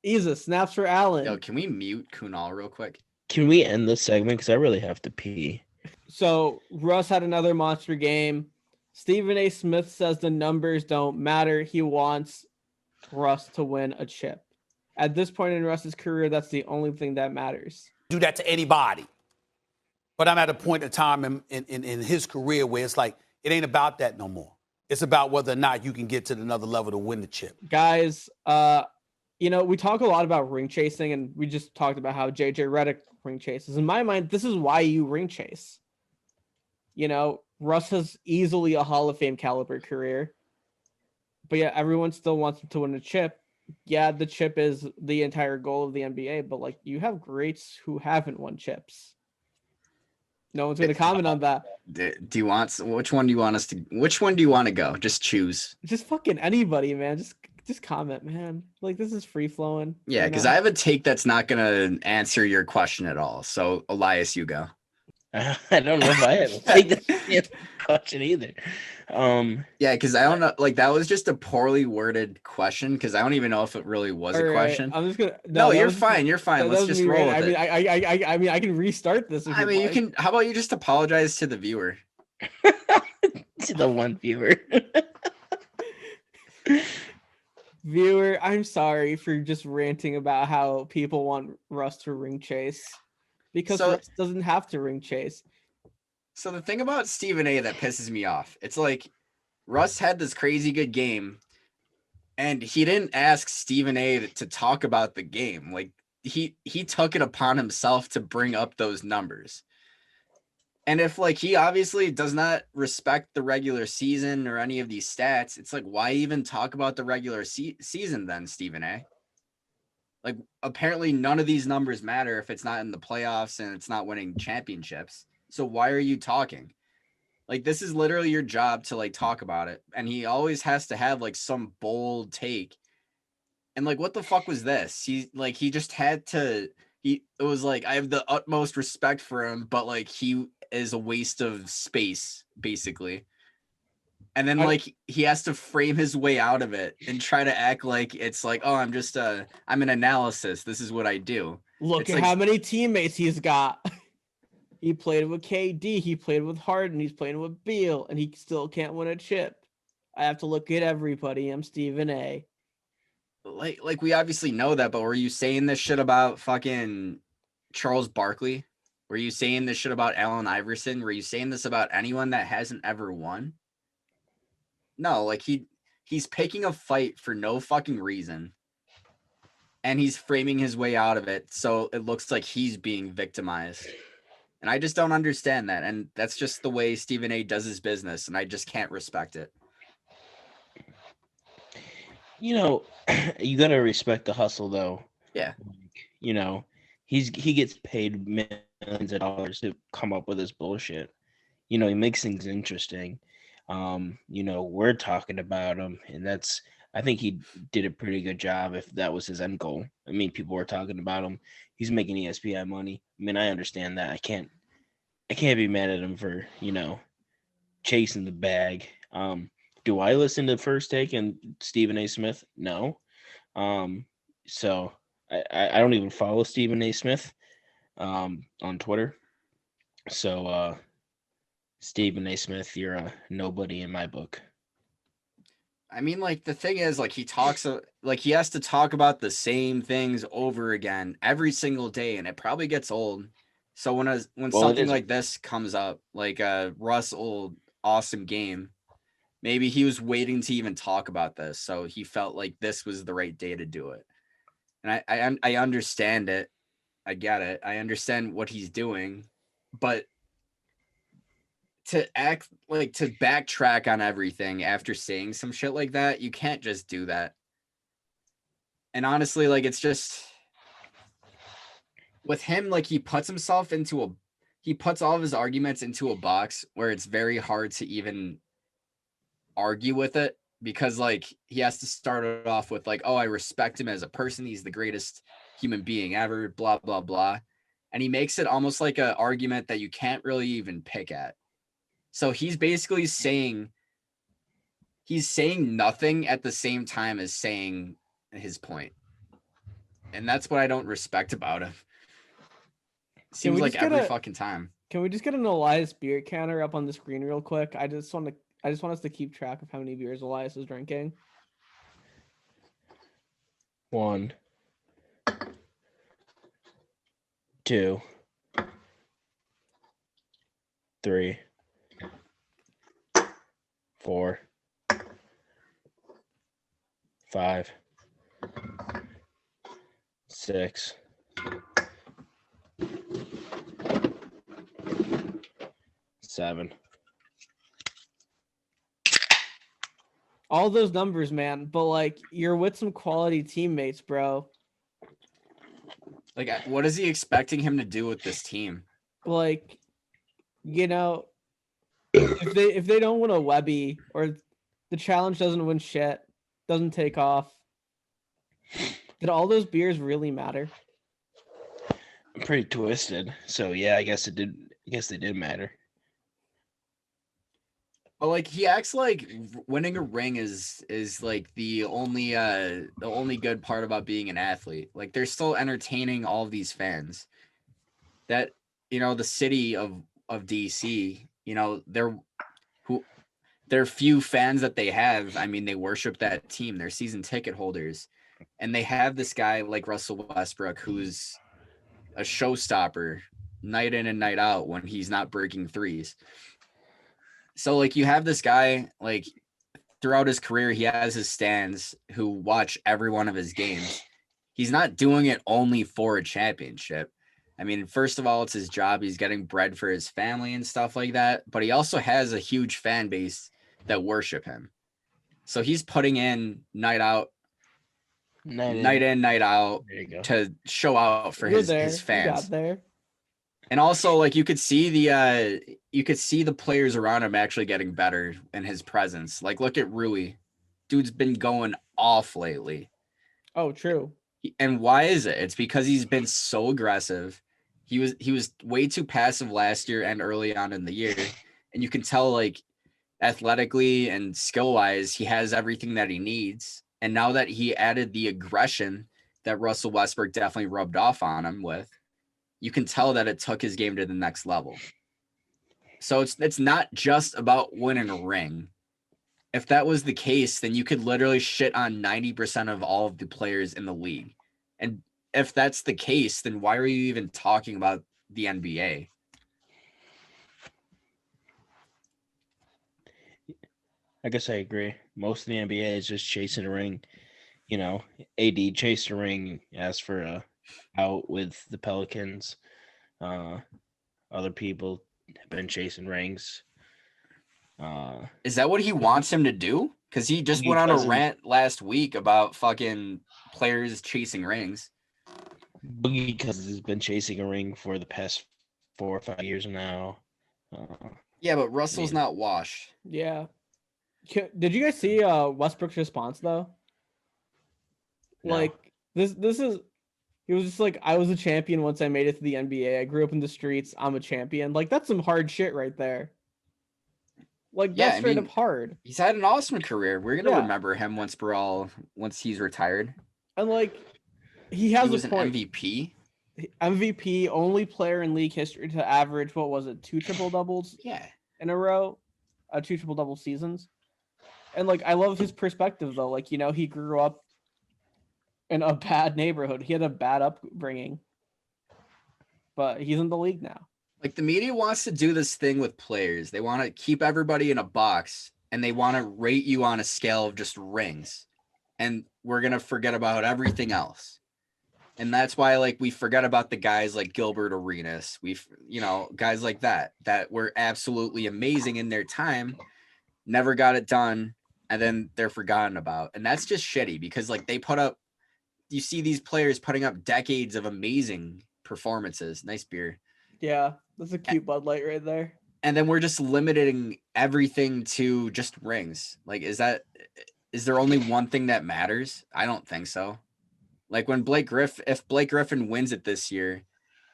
Isa, snaps for Alan. Yo, can we mute Kunal real quick? Can we end this segment? Because I really have to pee. So Russ had another monster game. Stephen A. Smith says the numbers don't matter. He wants Russ to win a chip. At this point in Russ's career, that's the only thing that matters. Do that to anybody. But I'm at a point in time in his career where it's like, it ain't about that no more. It's about whether or not you can get to another level to win the chip. Guys, we talk a lot about ring chasing, and we just talked about how JJ Redick ring chases. In my mind, this is why you ring chase. Russ has easily a Hall of Fame caliber career, but yeah, everyone still wants him to win a chip. Yeah, the chip is the entire goal of the NBA, but like you have greats who haven't won chips. No one's going to comment on that. Do you want which one do you want to go? Just choose. Just fucking anybody, man. Just comment, man. Like this is free flowing. Yeah, because I have a take that's not gonna answer your question at all. So Elias, you go. I don't know if I have a take that question either. Yeah, because I don't know. Like that was just a poorly worded question. Because I don't even know if it really was a All right, question. I'm just gonna. No, that you're was- fine. You're fine. that Let's was just me, roll right? with it. I mean, I can restart this. If I you'd mean, you like. can. How about you just apologize to the viewer? To the one viewer. Viewer, I'm sorry for just ranting about how people want Russ to ring chase because So- Russ doesn't have to ring chase. So the thing about Stephen A that pisses me off, it's like Russ had this crazy good game, and he didn't ask Stephen A to talk about the game. Like he took it upon himself to bring up those numbers. And if like he obviously does not respect the regular season or any of these stats, it's like why even talk about the regular season then, Stephen A? Like apparently none of these numbers matter if it's not in the playoffs and it's not winning championships. So why are you talking? Like this is literally your job to like talk about it. And he always has to have like some bold take. And like what the fuck was this? He just had to it was like I have the utmost respect for him, but like he is a waste of space, basically. And then like he has to frame his way out of it and try to act like it's like, oh, I'm an analysis. This is what I do. Look It's at like- how many teammates he's got. He played with KD, he played with Harden, he's playing with Beal, and he still can't win a chip. I have to look at everybody. I'm Stephen A. Like we obviously know that, but were you saying this shit about fucking Charles Barkley? Were you saying this shit about Allen Iverson? Were you saying this about anyone that hasn't ever won? No, like he's picking a fight for no fucking reason. And he's framing his way out of it so it looks like he's being victimized. And I just don't understand that. And that's just the way Stephen A does his business, and I just can't respect it. You know, you gotta respect the hustle, though. Yeah. You know, he gets paid millions of dollars to come up with this bullshit. You know, he makes things interesting. You know, we're talking about him, and I think he did a pretty good job if that was his end goal. I mean, people were talking about him. He's making ESPN money. I mean, I understand that. I can't be mad at him for, you know, chasing the bag. Do I listen to First Take and Stephen A. Smith? No. So I don't even follow Stephen A. Smith on Twitter. So Stephen A. Smith, you're a nobody in my book. I mean, like, the thing is, like, he has to talk about the same things over again every single day, and it probably gets old. So when something like this comes up, like a Russell awesome game, maybe he was waiting to even talk about this, so he felt like this was the right day to do it. And I understand it. I get it. I understand what he's doing, but to backtrack on everything after saying some shit like that, you can't just do that. And honestly, like, it's just with him, like, he puts all of his arguments into a box where it's very hard to even argue with it, because, like, he has to start it off with, like, oh, I respect him as a person. He's the greatest human being ever, blah, blah, blah. And he makes it almost like an argument that you can't really even pick at. So he's basically saying nothing at the same time as saying his point. And that's what I don't respect about him. Seems like every fucking time. Can we just get an Elias beer counter up on the screen real quick? I just want us to keep track of how many beers Elias is drinking. 1, 2, 3, 4, 5, 6, 7. All those numbers, man. But, like, you're with some quality teammates, bro. Like, what is he expecting him to do with this team? Like, you know, if they don't win a Webby, or the challenge doesn't win shit, doesn't take off, did all those beers really matter? I'm pretty twisted. So yeah, I guess it did. I guess they did matter. But, like, he acts like winning a ring is like the only good part about being an athlete. Like, they're still entertaining all of these fans. That, you know, the city of DC, you know, they're few fans that they have. I mean, they worship that team. They're season ticket holders, and they have this guy like Russell Westbrook, who's a showstopper night in and night out when he's not breaking threes. So, like, you have this guy, like, throughout his career, he has his stands who watch every one of his games. He's not doing it only for a championship. I mean, first of all, it's his job. He's getting bread for his family and stuff like that. But he also has a huge fan base that worship him. So he's putting in night out, night in, night out to show out for his fans. You got there. And also, like, you could see the players around him actually getting better in his presence. Like, look at Rui. Dude's been going off lately. Oh, true. And why is it? It's because he's been so aggressive. He was way too passive last year and early on in the year. And you can tell, like, athletically and skill-wise, he has everything that he needs. And now that he added the aggression that Russell Westbrook definitely rubbed off on him with, you can tell that it took his game to the next level. So it's not just about winning a ring. If that was the case, then you could literally shit on 90% of all of the players in the league. And if that's the case, then why are you even talking about the NBA. I guess I agree. Most of the NBA is just chasing a ring. You know, AD chased a ring, asked for a out with the Pelicans. Other people have been chasing rings. Is that what he wants him to do? Because he just He went on a doesn't- rant last week about fucking players chasing rings. because he's been chasing a ring for the past 4 or 5 years now. Yeah, but Russell's mean- not washed. Yeah. Did you guys see Westbrook's response though? No. Like this is he was just like, I was a champion once I made it to the NBA. I grew up in the streets. I'm a champion. Like that's some hard shit right there. Like Yeah, that's I straight mean, up hard. He's had an awesome career. We're gonna Yeah. remember him once he's retired. And like he has He was a an point. MVP. MVP, only player in league history to average, what was it, 2 triple doubles Yeah. in a row? 2 triple double seasons. And like I love his perspective though. Like, you know, he grew up in a bad neighborhood. He had a bad upbringing. But he's in the league now. Like the media wants to do this thing with players. They want to keep everybody in a box and they want to rate you on a scale of just rings. And we're going to forget about everything else. And that's why like we forget about the guys like Gilbert Arenas. Guys like that were absolutely amazing in their time, never got it done, and then they're forgotten about. And that's just shitty because like you see these players putting up decades of amazing performances. Nice beer. Yeah, that's a cute Bud Light right there. And then we're just limiting everything to just rings. Like, is there only one thing that matters? I don't think so. Like when if Blake Griffin wins it this year,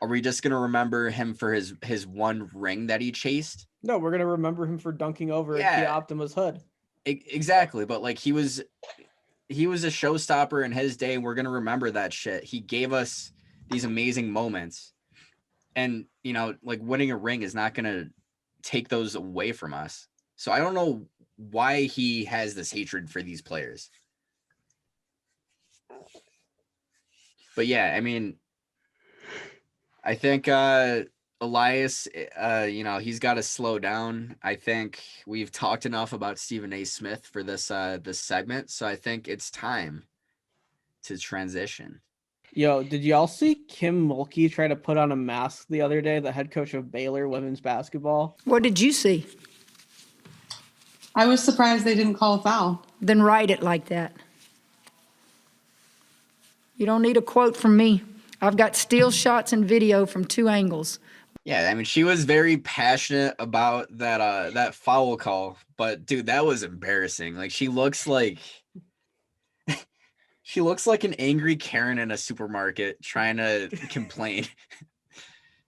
are we just going to remember him for his one ring that he chased? No, we're gonna remember him for dunking over Yeah. the Optimus hood. Exactly. But like he was a showstopper in his day. And we're going to remember that shit. He gave us these amazing moments. And, you know, like winning a ring is not going to take those away from us. So I don't know why he has this hatred for these players. But yeah, I mean, I think Elias, he's got to slow down. I think we've talked enough about Stephen A. Smith for this segment. So I think it's time to transition. Yo, did y'all see Kim Mulkey try to put on a mask the other day, the head coach of Baylor women's basketball? What did you see? I was surprised they didn't call a foul. Then write it like that. You don't need a quote from me. I've got still shots and video from 2 angles. Yeah, I mean, she was very passionate about that foul call, but dude, that was embarrassing. Like she looks like an angry Karen in a supermarket trying to complain.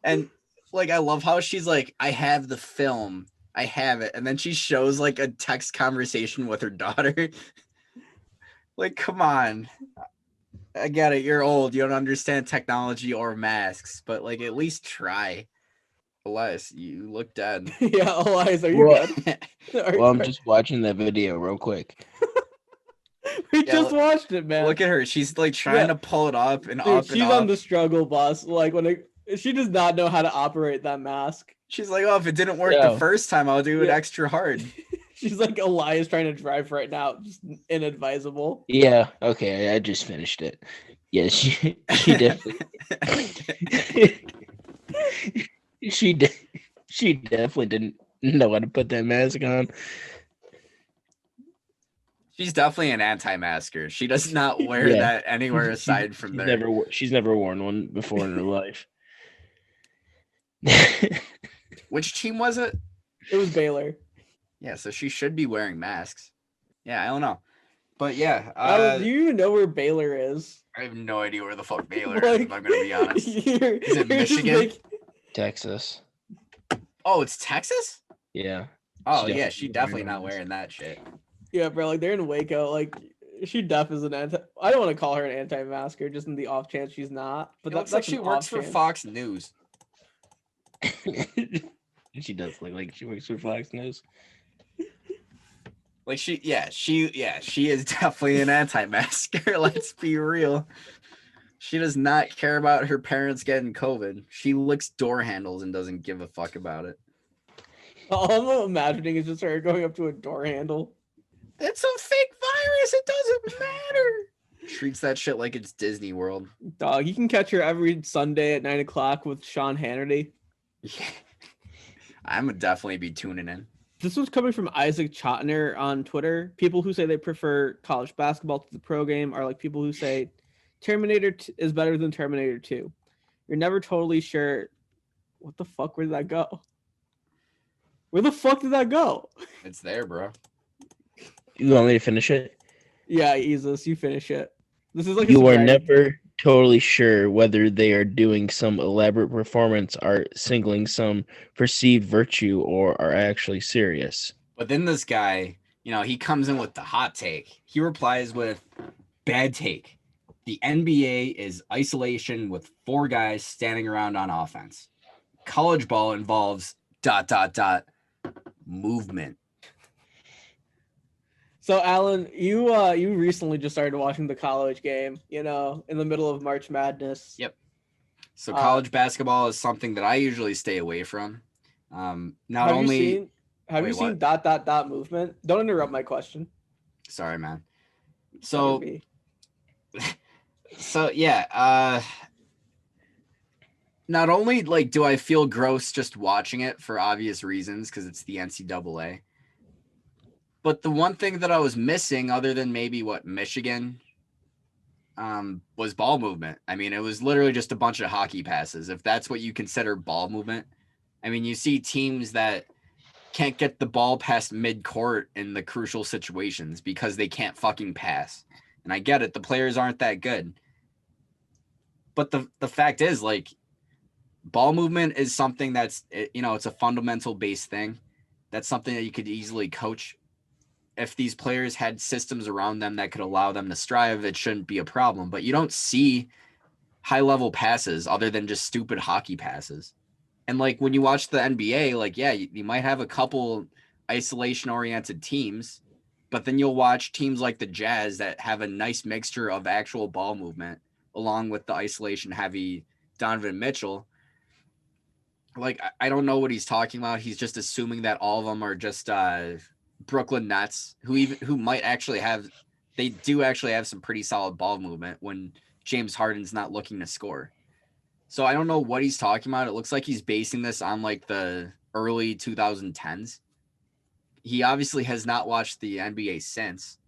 And like I love how she's like, I have the film. I have it. And then she shows like a text conversation with her daughter. Like, come on. I get it. You're old. You don't understand technology or masks, but like at least try. Elias, you look dead. Yeah, Elias, are you Well, good? Well, I'm just watching that video real quick. We Yeah, just watched it, man. Look at her. She's like trying Yeah. to pull it up and Dude, up she's and on up. the struggle bus. Like she does not know how to operate that mask. She's like, oh, if it didn't work Yo. the first time, I'll do it Yeah. extra hard. She's like Elias trying to drive right now, just inadvisable. Yeah, okay, I just finished it. Yeah, she definitely she definitely didn't know how to put that mask on. She's definitely an anti-masker. She does not wear Yeah. that anywhere aside from there. She's never worn one before in her life. Which team was it? It was Baylor. Yeah, so she should be wearing masks. Yeah, I don't know. But yeah, Do you even know where Baylor is? I have no idea where the fuck Baylor is, Like, if I'm going to be honest. Is it Michigan? Texas. Oh, it's Texas? Yeah. Oh, She yeah, she definitely definitely not wearing wearing that shit. Yeah, bro. Like they're in Waco. Like she def is an anti. I don't want to call her an anti-masker, just in the off chance she's not. But It looks like she works for Fox News. She does look like she works for Fox News. Like she is definitely an anti-masker. Let's be real. She does not care about her parents getting COVID. She licks door handles and doesn't give a fuck about it. All I'm imagining is just her going up to a door handle. It's a fake virus. It doesn't matter. Treats that shit like it's Disney World. Dog, you can catch her every Sunday at 9 o'clock with Sean Hannity. Yeah. I'm gonna definitely be tuning in. This was coming from Isaac Chotner on Twitter. People who say they prefer college basketball to the pro game are like people who say Terminator is better than Terminator 2. You're never totally sure. What the fuck? Where did that go? Where the fuck did that go? It's there, bro. You want me to finish it? Yeah, Jesus, you finish it. This is like You are surprise. never totally sure whether they are doing some elaborate performance art, singling some perceived virtue, or are actually serious. But then this guy, he comes in with the hot take. He replies with bad take. The NBA is isolation with 4 guys standing around on offense. College ball involves ... movement. So, Alan, you recently just started watching the college game, in the middle of March Madness. Yep. So college basketball is something that I usually stay away from. Have you seen movement? Don't interrupt my question. Sorry, man. So yeah, not only do I feel gross just watching it for obvious reasons because it's the NCAA, but the one thing that I was missing, other than maybe Michigan, was ball movement. I mean, it was literally just a bunch of hockey passes, if that's what you consider ball movement. I mean, you see teams that can't get the ball past mid-court in the crucial situations because they can't fucking pass. And I get it, the players aren't that good. But the fact is, ball movement is something that's, it's a fundamental base thing. That's something that you could easily coach. If these players had systems around them that could allow them to strive, it shouldn't be a problem. But you don't see high-level passes other than just stupid hockey passes. And when you watch the NBA, you might have a couple isolation-oriented teams, but then you'll watch teams like the Jazz that have a nice mixture of actual ball movement along with the isolation-heavy Donovan Mitchell. I don't know what he's talking about. He's just assuming that all of them are just Brooklyn Nets, who might actually have some pretty solid ball movement when James Harden's not looking to score. So I don't know what he's talking about. It looks like he's basing this on the early 2010s. He obviously has not watched the NBA since.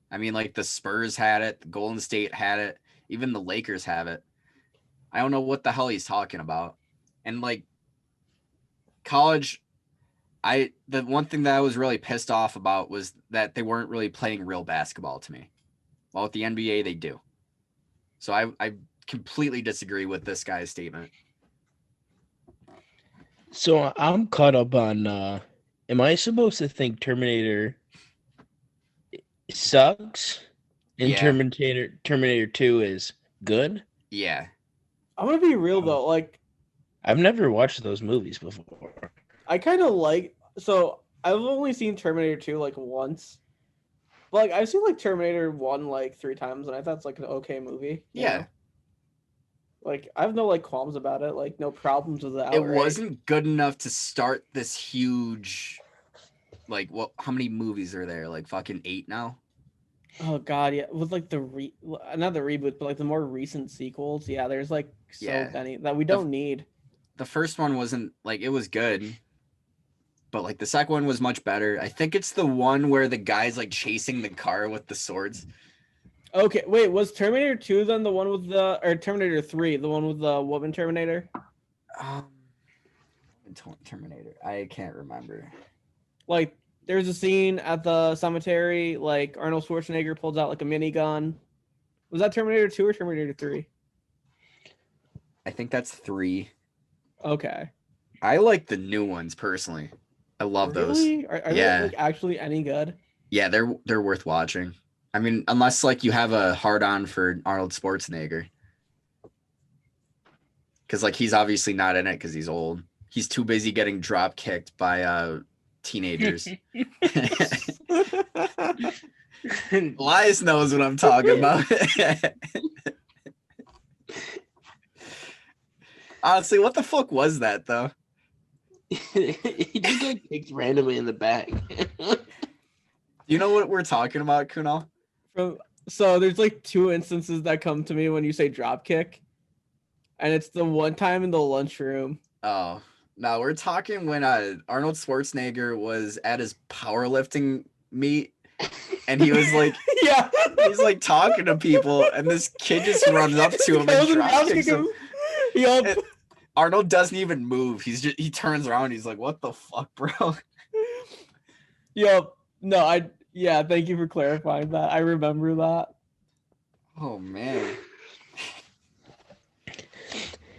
I mean, the Spurs had it, the Golden State had it, even the Lakers have it. I don't know what the hell he's talking about. And college, the one thing that I was really pissed off about was that they weren't really playing real basketball to me. While with the NBA, they do. So I completely disagree with this guy's statement. So I'm caught up on, am I supposed to think Terminator sucks and Yeah. Terminator 2 is good? Yeah. I'm gonna be real though. I've never watched those movies before. I kind of so I've only seen Terminator 2 once. But I've seen Terminator 1 3 times, and I thought it's an okay movie. you Yeah. know? I have no qualms about it, no problems with it. It wasn't good enough to start this huge, how many movies are there? Fucking 8 now? Oh god, yeah. With not the reboot, but the more recent sequels, yeah, there's so Yeah. many that we don't need. The first one wasn't it was good, but the second one was much better. I think it's the one where the guy's chasing the car with the swords. Okay, wait, was Terminator 2 then the one with or Terminator 3, the one with the woman Terminator? Terminator. I can't remember. There's a scene at the cemetery, Arnold Schwarzenegger pulls out a minigun. Was that Terminator 2 or Terminator 3? I think that's 3. Okay. I like the new ones personally. I love those. Really? Are Yeah. they actually any good? Yeah, they're worth watching. I mean, unless you have a hard on for Arnold Schwarzenegger. Because he's obviously not in it because he's old. He's too busy getting drop kicked by teenagers. Elias knows what I'm talking about. Honestly, what the fuck was that though? He just got kicked randomly in the back. You know what we're talking about, Kunal? So there's like two instances that come to me when you say drop kick, and it's the one time in the lunchroom. Oh, no, we're talking when Arnold Schwarzenegger was at his powerlifting meet, and he was like, Yeah, he's like talking to people, and this kid just runs up to him and Goes drop drop kicks kick him. Yup. And Arnold doesn't even move. He turns around. He's like, "What the fuck, bro?" Yup. No, yeah. Thank you for clarifying that. I remember that. Oh man.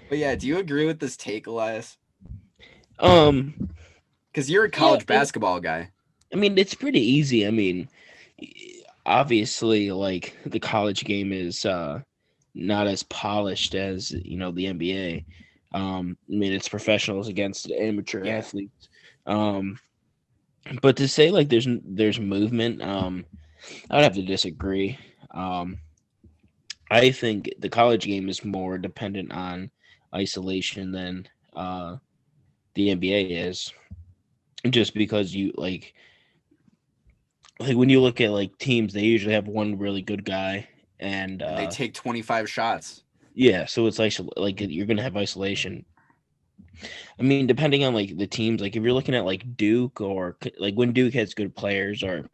But yeah, do you agree with this take, Elias? Because you're a college basketball guy. I mean, it's pretty easy. I mean, obviously, like the college game is not as polished as the NBA. I mean, it's professionals against amateur Yeah. athletes. But to say like there's movement, I would have to disagree. I think the college game is more dependent on isolation than the NBA is, just because you like when you look at like teams, they usually have one really good guy, and They take 25 shots. yeah, so it's like you're gonna have isolation. I mean, depending on like the teams, like if you're looking at like Duke or like when Duke has good players, or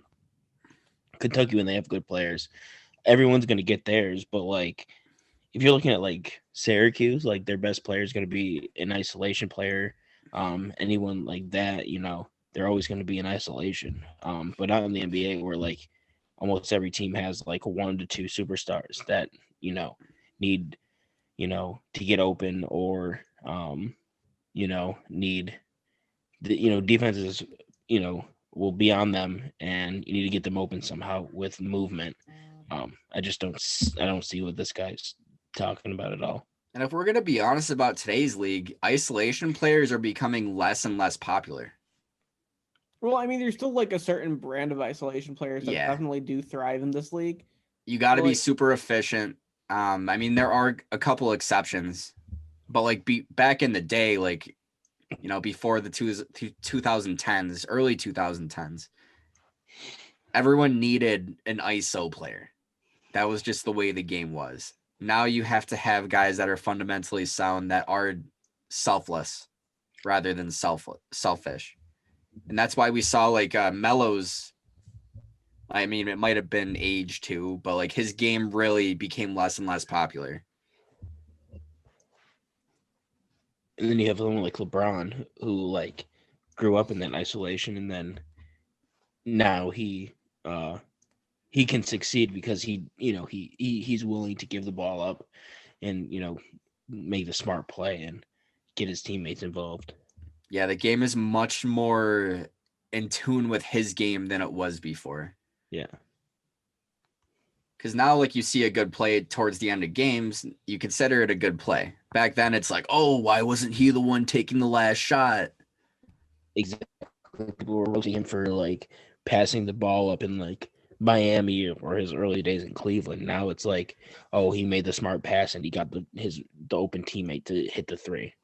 Kentucky when they have good players, everyone's gonna get theirs. But like if you're looking at like Syracuse, like their best player is gonna be an isolation player. Anyone like that, they're always gonna be in isolation. But not in the NBA where like almost every team has like 1 to 2 superstars that need to get open, or need the defenses will be on them, and you need to get them open somehow with movement. I don't see what this guy's talking about at all. And if we're going to be honest about today's league, isolation players are becoming less and less popular. Well, I mean, there's still like a certain brand of isolation players that Yeah. definitely do thrive in this league. You got to be Like- super efficient. I mean, there are a couple exceptions, but like back in the day, like, before the 2010s, early 2010s, everyone needed an ISO player. That was just the way the game was. Now you have to have guys that are fundamentally sound, that are selfless rather than selfish. And that's why we saw like Melo's, I mean, it might have been age too, but like his game really became less and less popular. And then you have someone like LeBron who like grew up in that isolation, and then now he can succeed because he's willing to give the ball up and make the smart play and get his teammates involved. Yeah, the game is much more in tune with his game than it was before. Yeah. Because now, like, you see a good play towards the end of games, you consider it a good play. Back then, it's like, oh, why wasn't he the one taking the last shot? Exactly. People were roasting him for like passing the ball up in like Miami or his early days in Cleveland. Now it's like, oh, he made the smart pass and he got the open teammate to hit the three.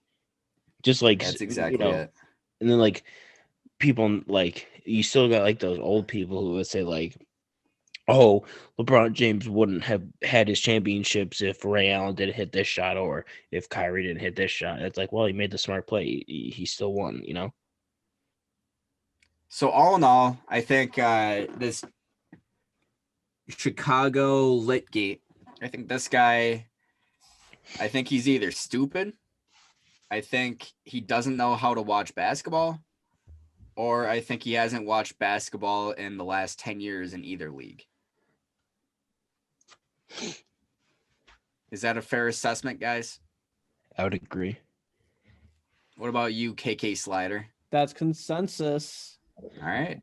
Just like That's exactly it. And then like people, like you still got like those old people who would say like, oh, LeBron James wouldn't have had his championships if Ray Allen didn't hit this shot, or if Kyrie didn't hit this shot. It's like, well, he made the smart play. He still won, So all in all, I think this Chicago Litgate, I think this guy, I think he's either stupid, I think he doesn't know how to watch basketball, or I think he hasn't watched basketball in the last 10 years in either league. Is that a fair assessment, guys? I would agree. What about you, KK Slider? That's consensus. All right.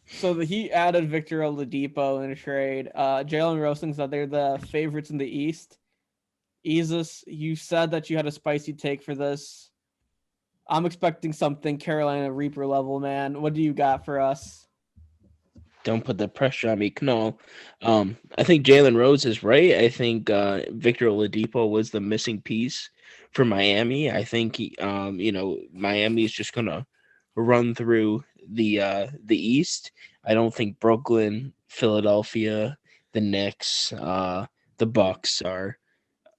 So the Heat added Victor Oladipo in a trade. Jalen Rosing said they're the favorites in the East. Isis, you said that you had a spicy take for this. I'm expecting something Carolina Reaper level, man. What do you got for us? Don't put the pressure on me. No, I think Jalen Rose is right. I think Victor Oladipo was the missing piece for Miami. I think Miami is just gonna run through the East. I don't think Brooklyn, Philadelphia, the Knicks, the Bucks are.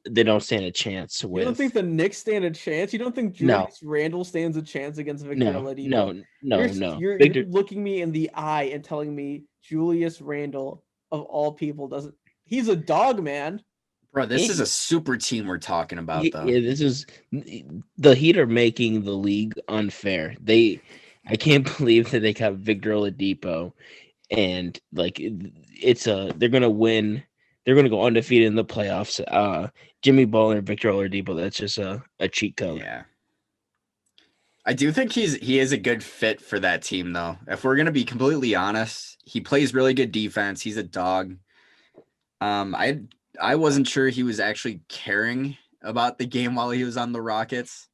They don't stand a chance You don't with. think the Knicks stand a chance? You don't think No. Julius Randle stands a chance against Victor No, Oladipo? no. You're Victor, looking me in the eye and telling me Julius Randle of all people doesn't. He's a dog, man. Bro, this is a super team we're talking about, though. yeah, this is the Heat are making the league unfair. I can't believe that they got Victor Oladipo, and like they're gonna win. They're gonna go undefeated in the playoffs. Jimmy Butler and Victor Oladipo. That's just a cheat code. Yeah. I do think he is a good fit for that team, though. If we're gonna be completely honest, he plays really good defense. He's a dog. I wasn't sure he was actually caring about the game while he was on the Rockets,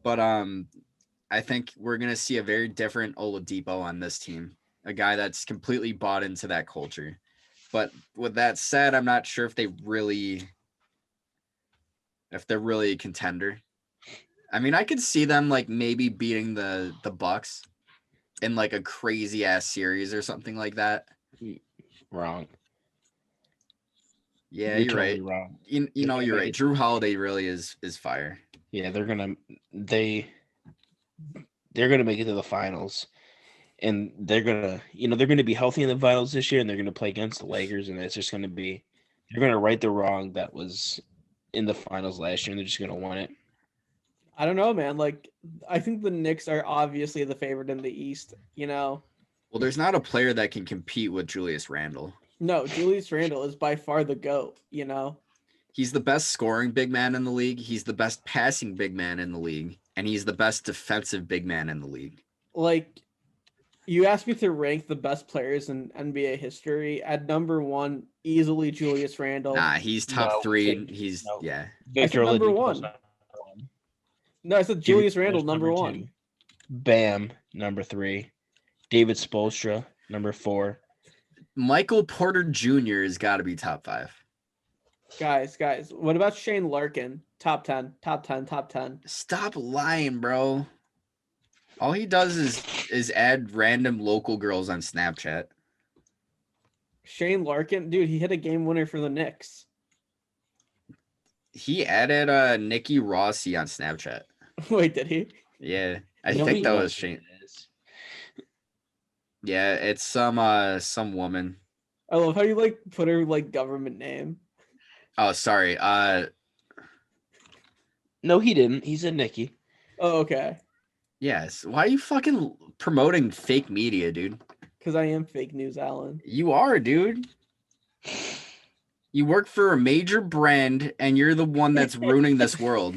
but I think we're gonna see a very different Oladipo on this team, a guy that's completely bought into that culture. But with that said, I'm not sure if they're really a contender. I mean, I could see them like maybe beating the Bucks in like a crazy ass series or something like that. Wrong. Yeah, You're you're totally right. wrong. You're right. Drew Holiday really is fire. Yeah, they're gonna make it to the finals, and they're gonna be healthy in the finals this year, and they're gonna play against the Lakers, and it's just gonna be they're gonna right the wrong that was in the finals last year, and they're just gonna win it. I don't know, man. Like, I think the Knicks are obviously the favorite in the East. Well, there's not a player that can compete with Julius Randle. No, Julius Randle is by far the GOAT. He's the best scoring big man in the league. He's the best passing big man in the league, and he's the best defensive big man in the league. Like, you asked me to rank the best players in NBA history. At number one, easily Julius Randle. Nah, he's top three. Victor number Oladipo's one. No, I said Julius Randle, number one. 2. Bam, number 3. David Spoelstra, number 4. Michael Porter Jr. has got to be top 5. Guys, what about Shane Larkin? Top 10. Stop lying, bro. All he does is add random local girls on Snapchat. Shane Larkin, dude, he hit a game winner for the Knicks. He added Nikki Rossi on Snapchat. Wait, did he? Yeah, I think that was Shane. Yeah, it's some woman. I love how you put her government name. Oh, sorry. No, he didn't. He said Nikki. Oh, okay. Yes. Why are you fucking promoting fake media, dude? Because I am fake news, Alan. You are, dude. You work for a major brand, and you're the one that's ruining this world.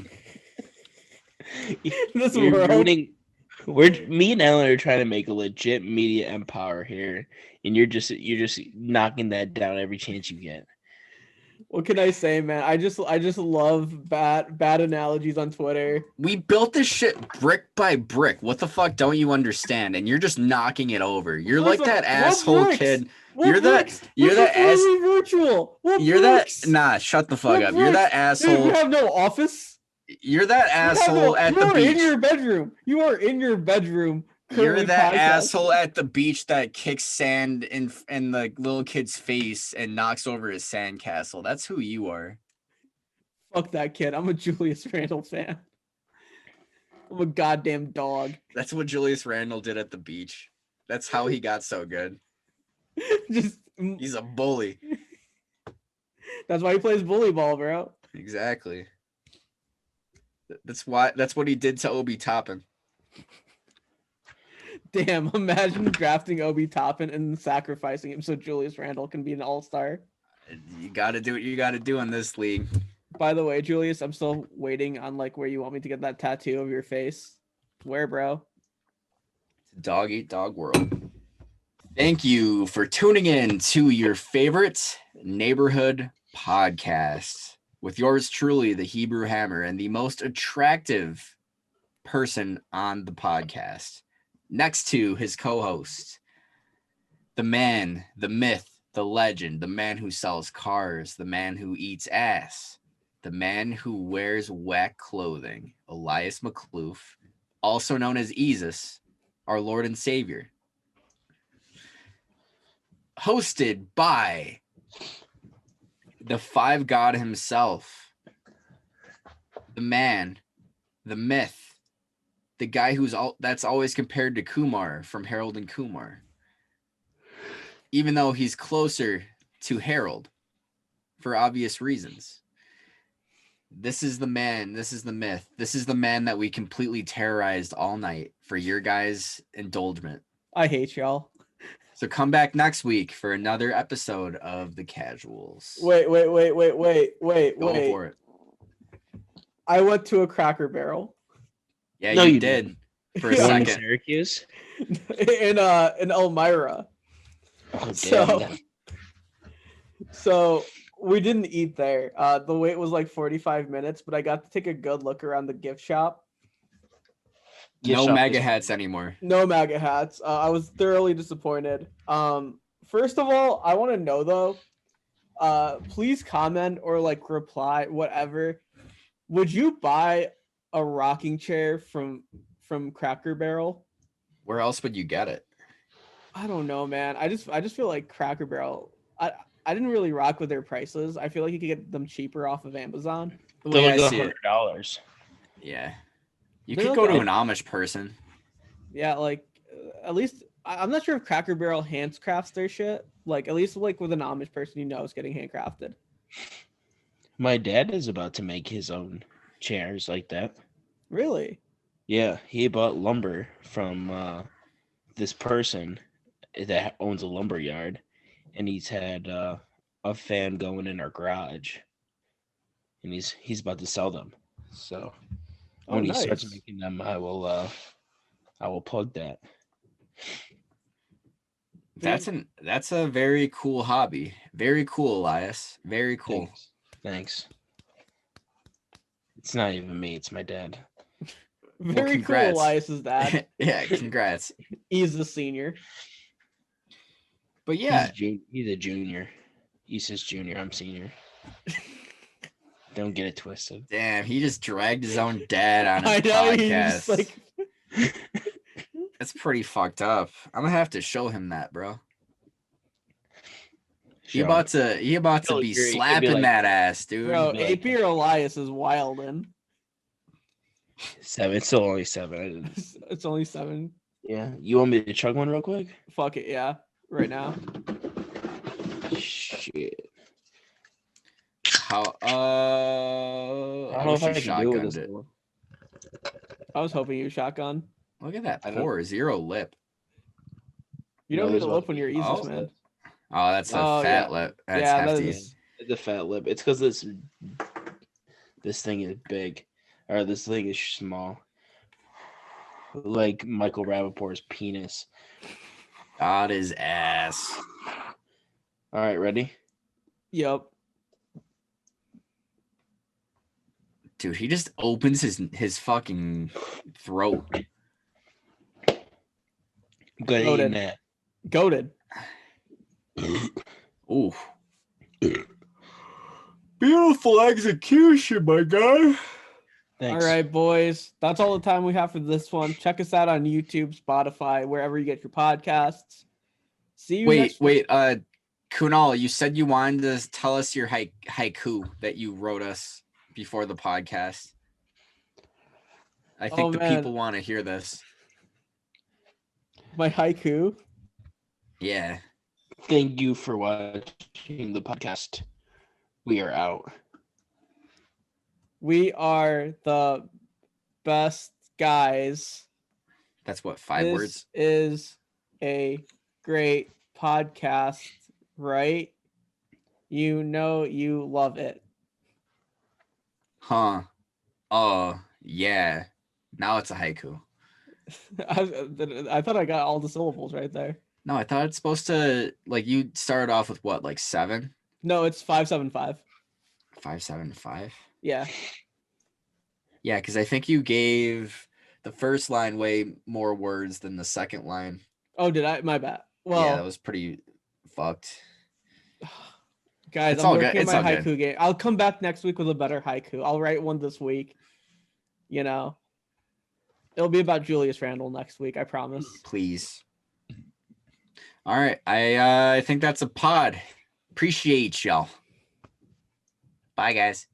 Me and Alan are trying to make a legit media empire here, and you're just knocking that down every chance you get. What can I say, man? I just love bad analogies on Twitter. We built this shit brick by brick. What the fuck don't you understand? And you're just knocking it over. You're like that asshole kid. You're that virtual. Nah, shut the fuck up. You're that asshole. You have no office. You're that asshole at the beach. You are in your bedroom. You are in your bedroom. You're that asshole at the beach that kicks sand in the little kid's face and knocks over his sandcastle. That's who you are. Fuck that kid. I'm a Julius Randle fan. I'm a goddamn dog. That's what Julius Randle did at the beach. That's how he got so good. He's a bully. That's why he plays bully ball, bro. Exactly. That's what he did to Obi Toppin. Damn, imagine drafting Obi Toppin and sacrificing him so Julius Randle can be an all-star. You got to do what you got to do in this league. By the way, Julius, I'm still waiting on where you want me to get that tattoo of your face. Where, bro? Dog eat dog world. Thank you for tuning in to your favorite neighborhood podcast with yours truly, the Hebrew Hammer, and the most attractive person on the podcast. Next to his co-host, The man, the myth, the legend, the man who sells cars, the man who eats ass, the man who wears whack clothing, Elias McCloof, also known as Jesus, our Lord and Savior. Hosted by the Five God himself, the man, the myth, the guy that's always compared to Kumar from Harold and Kumar, even though he's closer to Harold for obvious reasons. This is the man, this is the myth, this is the man that we completely terrorized all night for your guys' indulgement. I hate y'all. So come back next week for another episode of The Casuals. Wait. Go for it. I went to a Cracker Barrel Yeah, No, you you did for a The one in second. Syracuse. in Elmira. Oh, So- damn. So we didn't eat there. The wait was like 45 minutes, but I got to take a good look around the gift shop. Gift No shop MAGA is- hats anymore. No MAGA hats. I was thoroughly disappointed. First of all, I want to know though, please comment or like reply, whatever. Would you buy a rocking chair from Cracker Barrel? Where else would you get it? I don't know, man. I just feel like Cracker Barrel. I didn't really rock with their prices. I feel like you could get them cheaper off of Amazon. The They're way I like see it, $100. yeah. You They're could like go to a- an Amish person. Yeah, like at least I'm not sure if Cracker Barrel handcrafts their shit. Like at least like with an Amish person, you know it's getting handcrafted. My dad is about to make his own chairs like that. Really? Yeah, he bought lumber from this person that owns a lumber yard, and he's had a fan going in our garage, and he's about to sell them. So Oh, when he starts nice. making them, I will plug that. That's a very cool hobby. Very cool, Elias. Very cool. Thanks. It's not even me; it's my dad. Very cool, congrats. Elias's dad. Yeah, congrats. He's the senior. But yeah, He's a junior. He's his junior. I'm senior. Don't get it twisted. damn, he just dragged his own dad on I his know he's podcast. like That's pretty fucked up. I'm gonna have to show him that, bro. He Show about to He'll be agree. He'll be slapping like- that ass, dude. bro, be like- AP or Elias is wildin'. 7. It's still only 7. It's only 7. Yeah. You want me to chug one real quick? Fuck it, yeah. Right now. Shit. How I don't know wish if I you can do it with shotgunned this it. one. I was hoping you shotgun. Look at that I don't- pour, 0 lip. You No, don't need there's a about lip when you're three. easy, man. Oh, that's a Oh, fat yeah. lip. That's Yeah, that hefty. is- It's a fat lip. It's because this thing is big, or this thing is small. Like Michael Rappaport's penis. God his ass. All right, ready? Yep. Dude, he just opens his fucking throat. Good at Loaded. eating that. Goated. Ooh. Beautiful execution, my guy. Thanks. All right, boys. That's all the time we have for this one. Check us out on YouTube, Spotify, wherever you get your podcasts. See you next Wait, Kunal, you said you wanted to tell us your haiku that you wrote us before the podcast. I think Oh, the man. people want to hear this. My haiku. Yeah. Thank you for watching the podcast. We are out. We are the best guys. That's what, 5 This words? is a great podcast, right? You know you love it. Huh. Oh, yeah. Now it's a haiku. I thought I got all the syllables right there. No, I thought it's supposed to, like, you started off with what, like 7? No, it's 575. 5, 7, 5? Yeah. Yeah, because I think you gave the first line way more words than the second line. Oh, did I? My bad. Well, yeah, that was pretty fucked. guys, It's I'm all working good. on It's my all good. haiku game. I'll come back next week with a better haiku. I'll write one this week. You know, it'll be about Julius Randle next week. I promise. Please. All right. I think that's a pod. Appreciate y'all. Bye, guys.